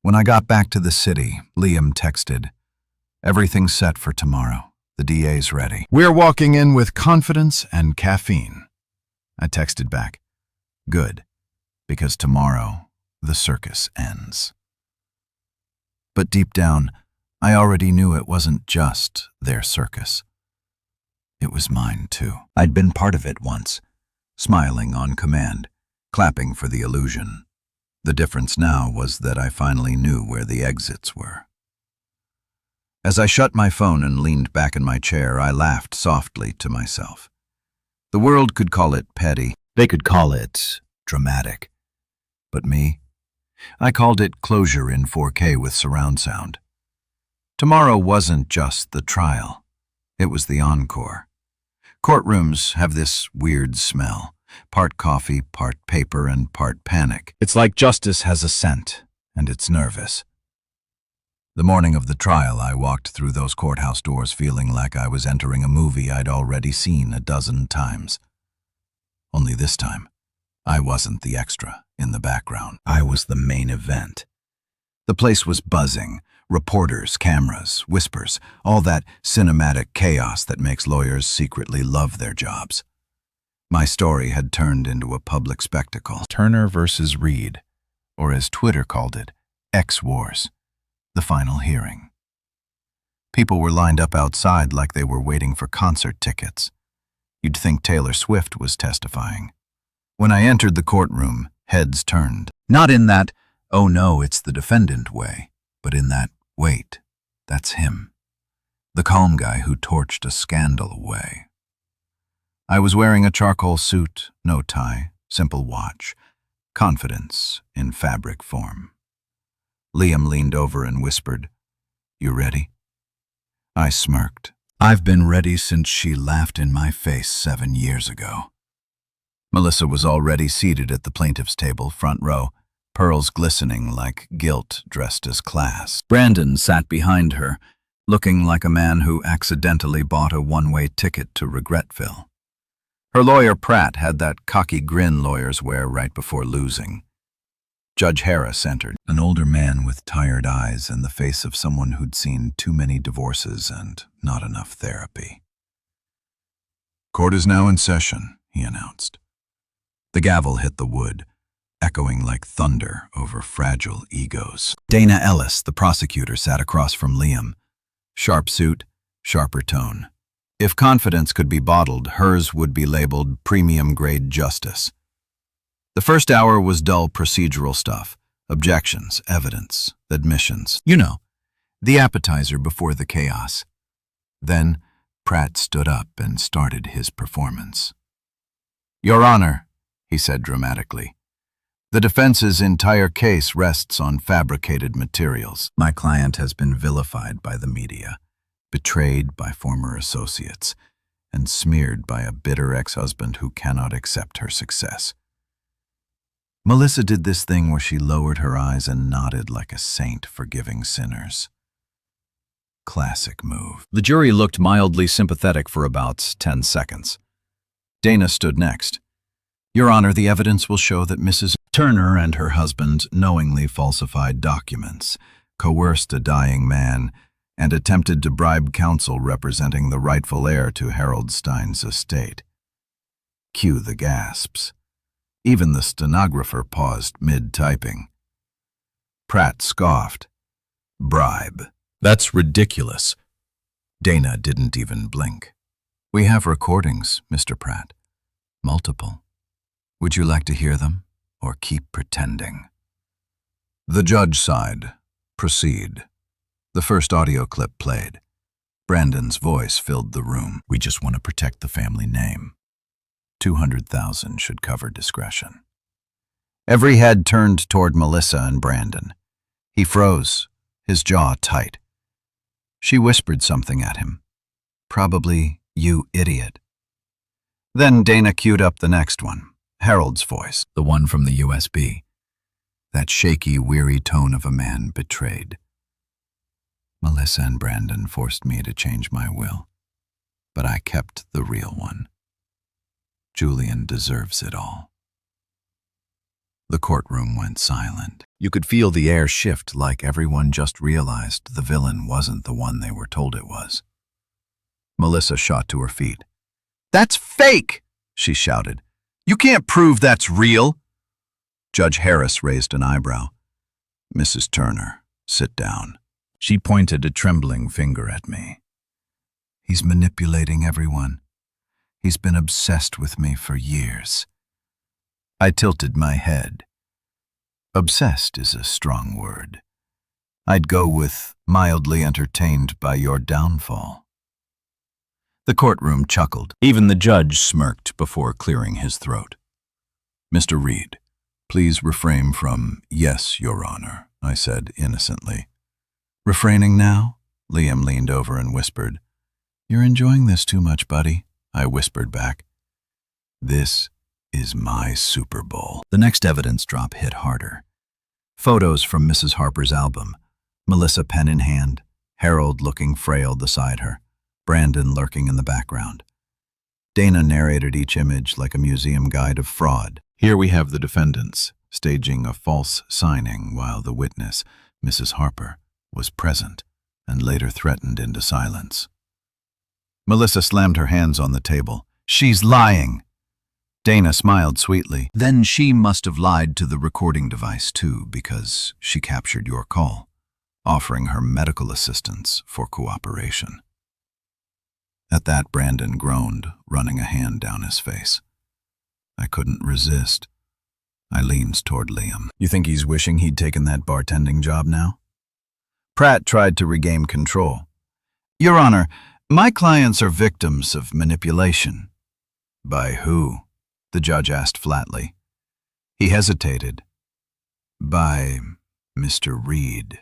When I got back to the city, Liam texted, "Everything's set for tomorrow. The DA's ready. We're walking in with confidence and caffeine." I texted back, "Good, because tomorrow the circus ends." But deep down, I already knew it wasn't just their circus. It was mine, too. I'd been part of it once, smiling on command, clapping for the illusion. The difference now was that I finally knew where the exits were. As I shut my phone and leaned back in my chair, I laughed softly to myself. The world could call it petty. They could call it dramatic. But me? I called it closure in 4K with surround sound. Tomorrow wasn't just the trial. It was the encore. Courtrooms have this weird smell, part coffee, part paper, and part panic. It's like justice has a scent, and it's nervous. The morning of the trial, I walked through those courthouse doors feeling like I was entering a movie I'd already seen a dozen times. Only this time, I wasn't the extra in the background. I was the main event. The place was buzzing. Reporters, cameras, whispers, all that cinematic chaos that makes lawyers secretly love their jobs. My story had turned into a public spectacle. Turner versus Reed, or as Twitter called it, X-Wars, the final hearing. People were lined up outside like they were waiting for concert tickets. You'd think Taylor Swift was testifying. When I entered the courtroom, heads turned. Not in that, "Oh no, it's the defendant" way, but in that, "Wait, that's him." The calm guy who torched a scandal away. I was wearing a charcoal suit, no tie, simple watch, confidence in fabric form. Liam leaned over and whispered, "You ready?" I smirked. I've been ready since she laughed in my face 7 years ago. Melissa was already seated at the plaintiff's table, front row, pearls glistening like gilt dressed as class. Brandon sat behind her, looking like a man who accidentally bought a one-way ticket to Regretville. Her lawyer Pratt had that cocky grin lawyers wear right before losing. Judge Harris entered, an older man with tired eyes and the face of someone who'd seen too many divorces and not enough therapy. "Court is now in session," he announced. The gavel hit the wood, echoing like thunder over fragile egos. Dana Ellis, the prosecutor, sat across from Liam. Sharp suit, sharper tone. If confidence could be bottled, hers would be labeled premium-grade justice. The first hour was dull procedural stuff. Objections, evidence, admissions. You know, the appetizer before the chaos. Then, Pratt stood up and started his performance. "Your Honor," he said dramatically, The defense's entire case rests on fabricated materials. My client has been vilified by the media, betrayed by former associates, and smeared by a bitter ex-husband who cannot accept her success. Melissa did this thing where she lowered her eyes and nodded like a saint forgiving sinners. Classic move. The jury looked mildly sympathetic for about 10 seconds. Dana stood next. Your Honor, the evidence will show that Mrs. Turner and her husband knowingly falsified documents, coerced a dying man, and attempted to bribe counsel representing the rightful heir to Harold Stein's estate. Cue the gasps. Even the stenographer paused mid-typing. Pratt scoffed. Bribe. That's ridiculous. Dana didn't even blink. We have recordings, Mr. Pratt. Multiple. Would you like to hear them, or keep pretending? The judge sighed. Proceed. The first audio clip played. Brandon's voice filled the room. We just want to protect the family name. 200,000 should cover discretion. Every head turned toward Melissa and Brandon. He froze, his jaw tight. She whispered something at him. Probably, you idiot. Then Dana queued up the next one, Harold's voice, the one from the USB. That shaky, weary tone of a man betrayed. Melissa and Brandon forced me to change my will, but I kept the real one. Julian deserves it all. The courtroom went silent. You could feel the air shift like everyone just realized the villain wasn't the one they were told it was. Melissa shot to her feet. That's fake, she shouted. You can't prove that's real. Judge Harris raised an eyebrow. Mrs. Turner, sit down. She pointed a trembling finger at me. He's manipulating everyone. He's been obsessed with me for years. I tilted my head. Obsessed is a strong word. I'd go with mildly entertained by your downfall. The courtroom chuckled. Even the judge smirked before clearing his throat. Mr. Reed, please refrain from, yes, Your Honor, I said innocently. Refraining now? Liam leaned over and whispered. You're enjoying this too much, buddy, I whispered back. This is my Super Bowl. The next evidence drop hit harder. Photos from Mrs. Harper's album. Melissa pen in hand, Harold looking frail beside her, Brandon lurking in the background. Dana narrated each image like a museum guide of fraud. Here we have the defendants, staging a false signing while the witness, Mrs. Harper, was present and later threatened into silence. Melissa slammed her hands on the table. She's lying! Dana smiled sweetly. Then she must have lied to the recording device too, because she captured your call, offering her medical assistance for cooperation. At that, Brandon groaned, running a hand down his face. I couldn't resist. I leaned toward Liam. You think he's wishing he'd taken that bartending job now? Pratt tried to regain control. Your Honor, my clients are victims of manipulation. By who? The judge asked flatly. He hesitated. By Mr. Reed.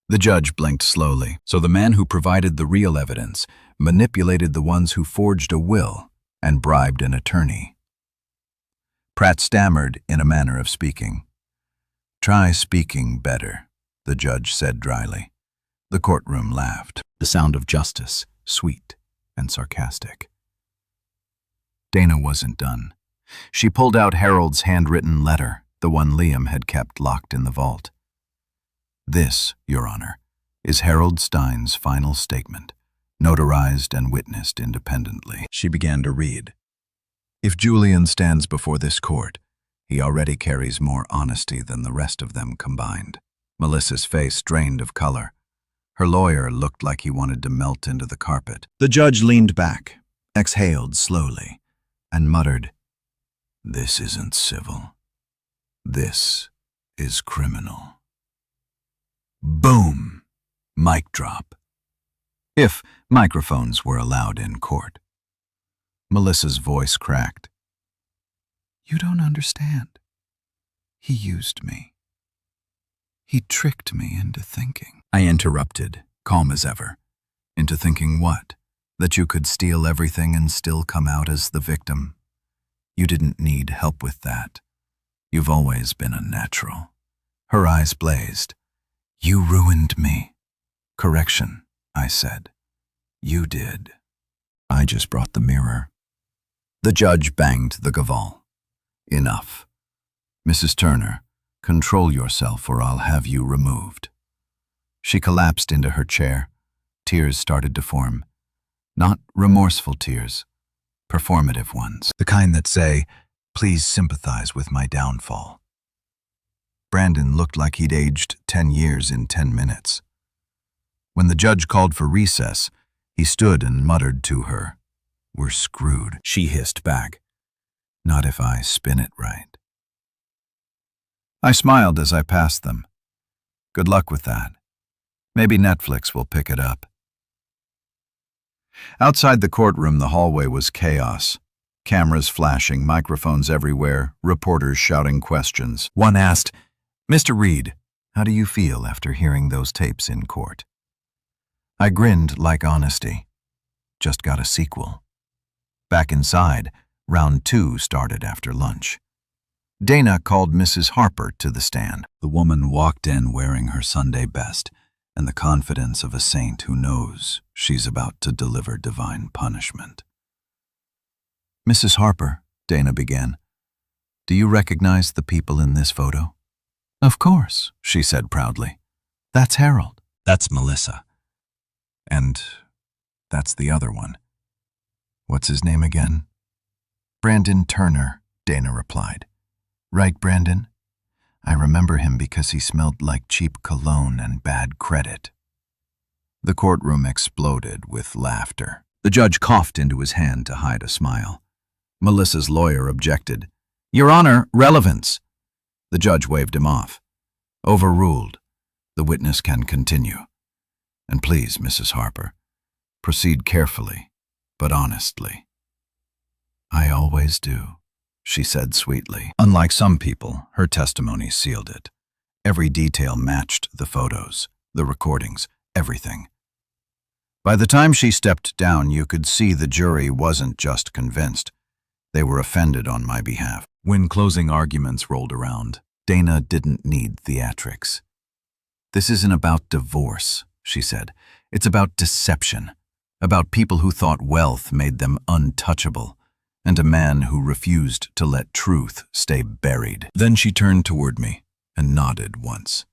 The judge blinked slowly. So the man who provided the real evidence manipulated the ones who forged a will and bribed an attorney. Pratt stammered in a manner of speaking. Try speaking better, the judge said dryly. The courtroom laughed, the sound of justice, sweet and sarcastic. Dana wasn't done. She pulled out Harold's handwritten letter, the one Liam had kept locked in the vault. This, Your Honor, is Harold Stein's final statement, notarized and witnessed independently. She began to read. If Julian stands before this court, he already carries more honesty than the rest of them combined. Melissa's face drained of color. Her lawyer looked like he wanted to melt into the carpet. The judge leaned back, exhaled slowly, and muttered, This isn't civil. This is criminal. Boom! Mic drop. If microphones were allowed in court. Melissa's voice cracked. You don't understand. He used me. He tricked me into thinking. I interrupted, calm as ever. Into thinking what? That you could steal everything and still come out as the victim? You didn't need help with that. You've always been a natural. Her eyes blazed. You ruined me. Correction, I said. You did. I just brought the mirror. The judge banged the gavel. Enough. Mrs. Turner, control yourself or I'll have you removed. She collapsed into her chair. Tears started to form. Not remorseful tears, performative ones. The kind that say, please sympathize with my downfall. Brandon looked like he'd aged 10 years in 10 minutes. When the judge called for recess, he stood and muttered to her, "We're screwed," she hissed back. Not if I spin it right. I smiled as I passed them. Good luck with that. Maybe Netflix will pick it up. Outside the courtroom, the hallway was chaos. Cameras flashing, microphones everywhere, reporters shouting questions. One asked, "Mr. Reed, how do you feel after hearing those tapes in court?" I grinned like honesty. Just got a sequel. Back inside, round 2 started after lunch. Dana called Mrs. Harper to the stand. The woman walked in wearing her Sunday best and the confidence of a saint who knows she's about to deliver divine punishment. "Mrs. Harper," Dana began, "do you recognize the people in this photo?" "Of course," she said proudly. "That's Harold." "That's Melissa. And that's the other one. What's his name again?" "Brandon Turner," Dana replied. "Right, Brandon? I remember him because he smelled like cheap cologne and bad credit." The courtroom exploded with laughter. The judge coughed into his hand to hide a smile. Melissa's lawyer objected. "Your Honor, relevance." The judge waved him off. "Overruled. The witness can continue. And please, Mrs. Harper, proceed carefully, but honestly." "I always do," she said sweetly. Unlike some people, her testimony sealed it. Every detail matched the photos, the recordings, everything. By the time she stepped down, you could see the jury wasn't just convinced. They were offended on my behalf. When closing arguments rolled around, Dana didn't need theatrics. "This isn't about divorce," she said. "It's about deception, about people who thought wealth made them untouchable, and a man who refused to let truth stay buried." Then she turned toward me and nodded once.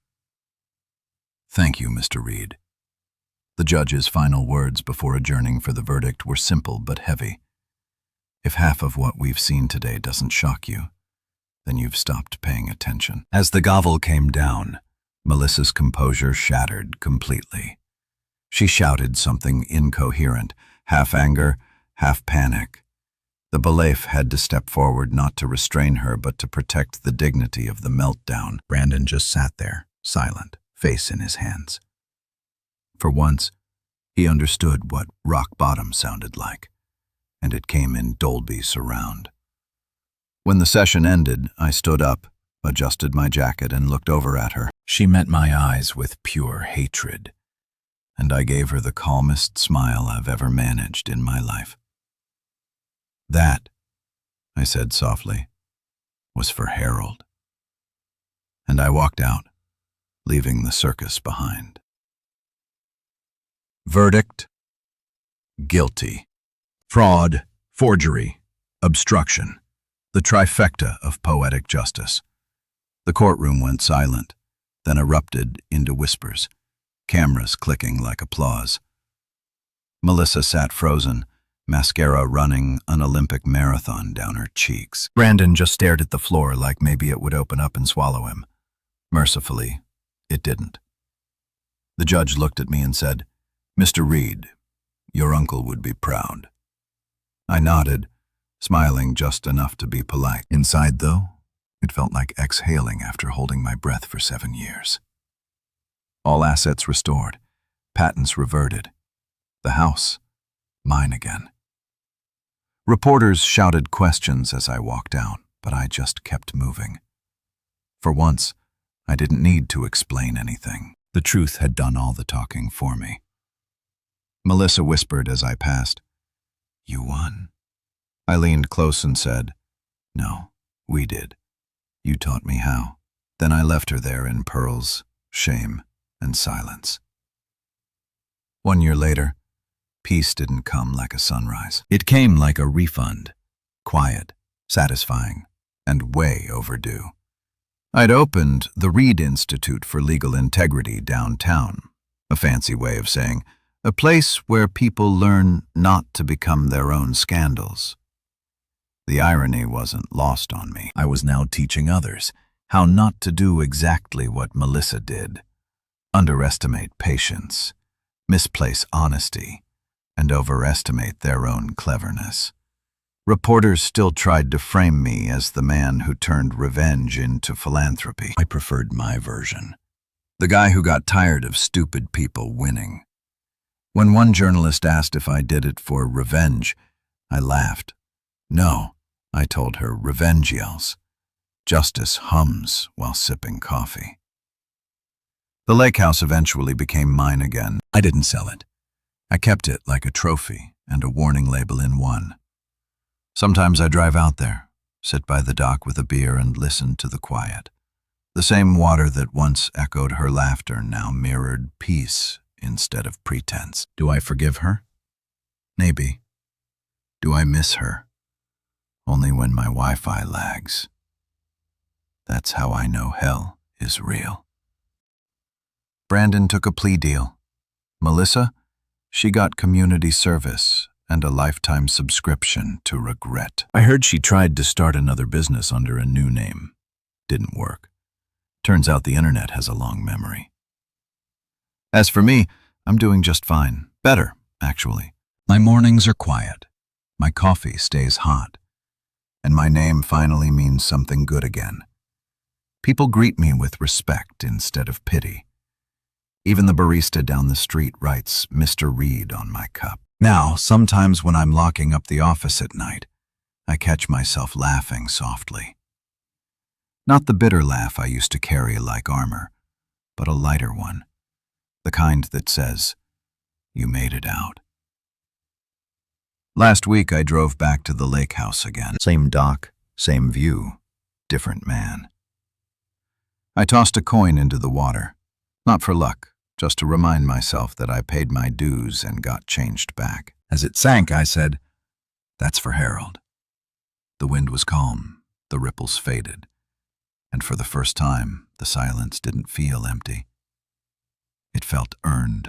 "Thank you, Mr. Reed." The judge's final words before adjourning for the verdict were simple but heavy. If half of what we've seen today doesn't shock you, then you've stopped paying attention. As the gavel came down, Melissa's composure shattered completely. She shouted something incoherent, half anger, half panic. The bailiff had to step forward not to restrain her but to protect the dignity of the meltdown. Brandon just sat there, silent, face in his hands. For once, he understood what rock bottom sounded like, and it came in Dolby surround. When the session ended, I stood up, adjusted my jacket, and looked over at her. She met my eyes with pure hatred, and I gave her the calmest smile I've ever managed in my life. "That," I said softly, "was for Harold." And I walked out, leaving the circus behind. Verdict: guilty. Fraud, forgery, obstruction. The trifecta of poetic justice. The courtroom went silent, then erupted into whispers, cameras clicking like applause. Melissa sat frozen, mascara running an Olympic marathon down her cheeks. Brandon just stared at the floor like maybe it would open up and swallow him. Mercifully, it didn't. The judge looked at me and said, "Mr. Reed, your uncle would be proud." I nodded, smiling just enough to be polite. Inside, though, it felt like exhaling after holding my breath for 7 years. All assets restored, patents reverted. The house, mine again. Reporters shouted questions as I walked out, but I just kept moving. For once, I didn't need to explain anything. The truth had done all the talking for me. Melissa whispered as I passed, "You won." I leaned close and said, "No, we did. You taught me how." Then I left her there in pearls, shame, and silence. 1 year later, peace didn't come like a sunrise. It came like a refund, quiet, satisfying, and way overdue. I'd opened the Reed Institute for Legal Integrity downtown, a fancy way of saying a place where people learn not to become their own scandals. The irony wasn't lost on me. I was now teaching others how not to do exactly what Melissa did: underestimate patience, misplace honesty, and overestimate their own cleverness. Reporters still tried to frame me as the man who turned revenge into philanthropy. I preferred my version. The guy who got tired of stupid people winning. When one journalist asked if I did it for revenge, I laughed. "No," I told her, "revenge yells. Justice hums while sipping coffee." The lake house eventually became mine again. I didn't sell it. I kept it like a trophy and a warning label in one. Sometimes I drive out there, sit by the dock with a beer and listen to the quiet. The same water that once echoed her laughter now mirrored peace instead of pretense. Do I forgive her? Maybe. Do I miss her? Only when my Wi-Fi lags. That's how I know hell is real. Brandon took a plea deal. Melissa, she got community service and a lifetime subscription to regret. I heard she tried to start another business under a new name. Didn't work. Turns out the internet has a long memory. As for me, I'm doing just fine. Better, actually. My mornings are quiet. My coffee stays hot. And my name finally means something good again. People greet me with respect instead of pity. Even the barista down the street writes Mr. Reed on my cup. Now, sometimes when I'm locking up the office at night, I catch myself laughing softly. Not the bitter laugh I used to carry like armor, but a lighter one. The kind that says, "You made it out." Last week I drove back to the lake house again. Same dock, same view, different man. I tossed a coin into the water, not for luck, just to remind myself that I paid my dues and got changed back. As it sank, I said, "That's for Harold." The wind was calm, the ripples faded, and for the first time, the silence didn't feel empty. It felt earned.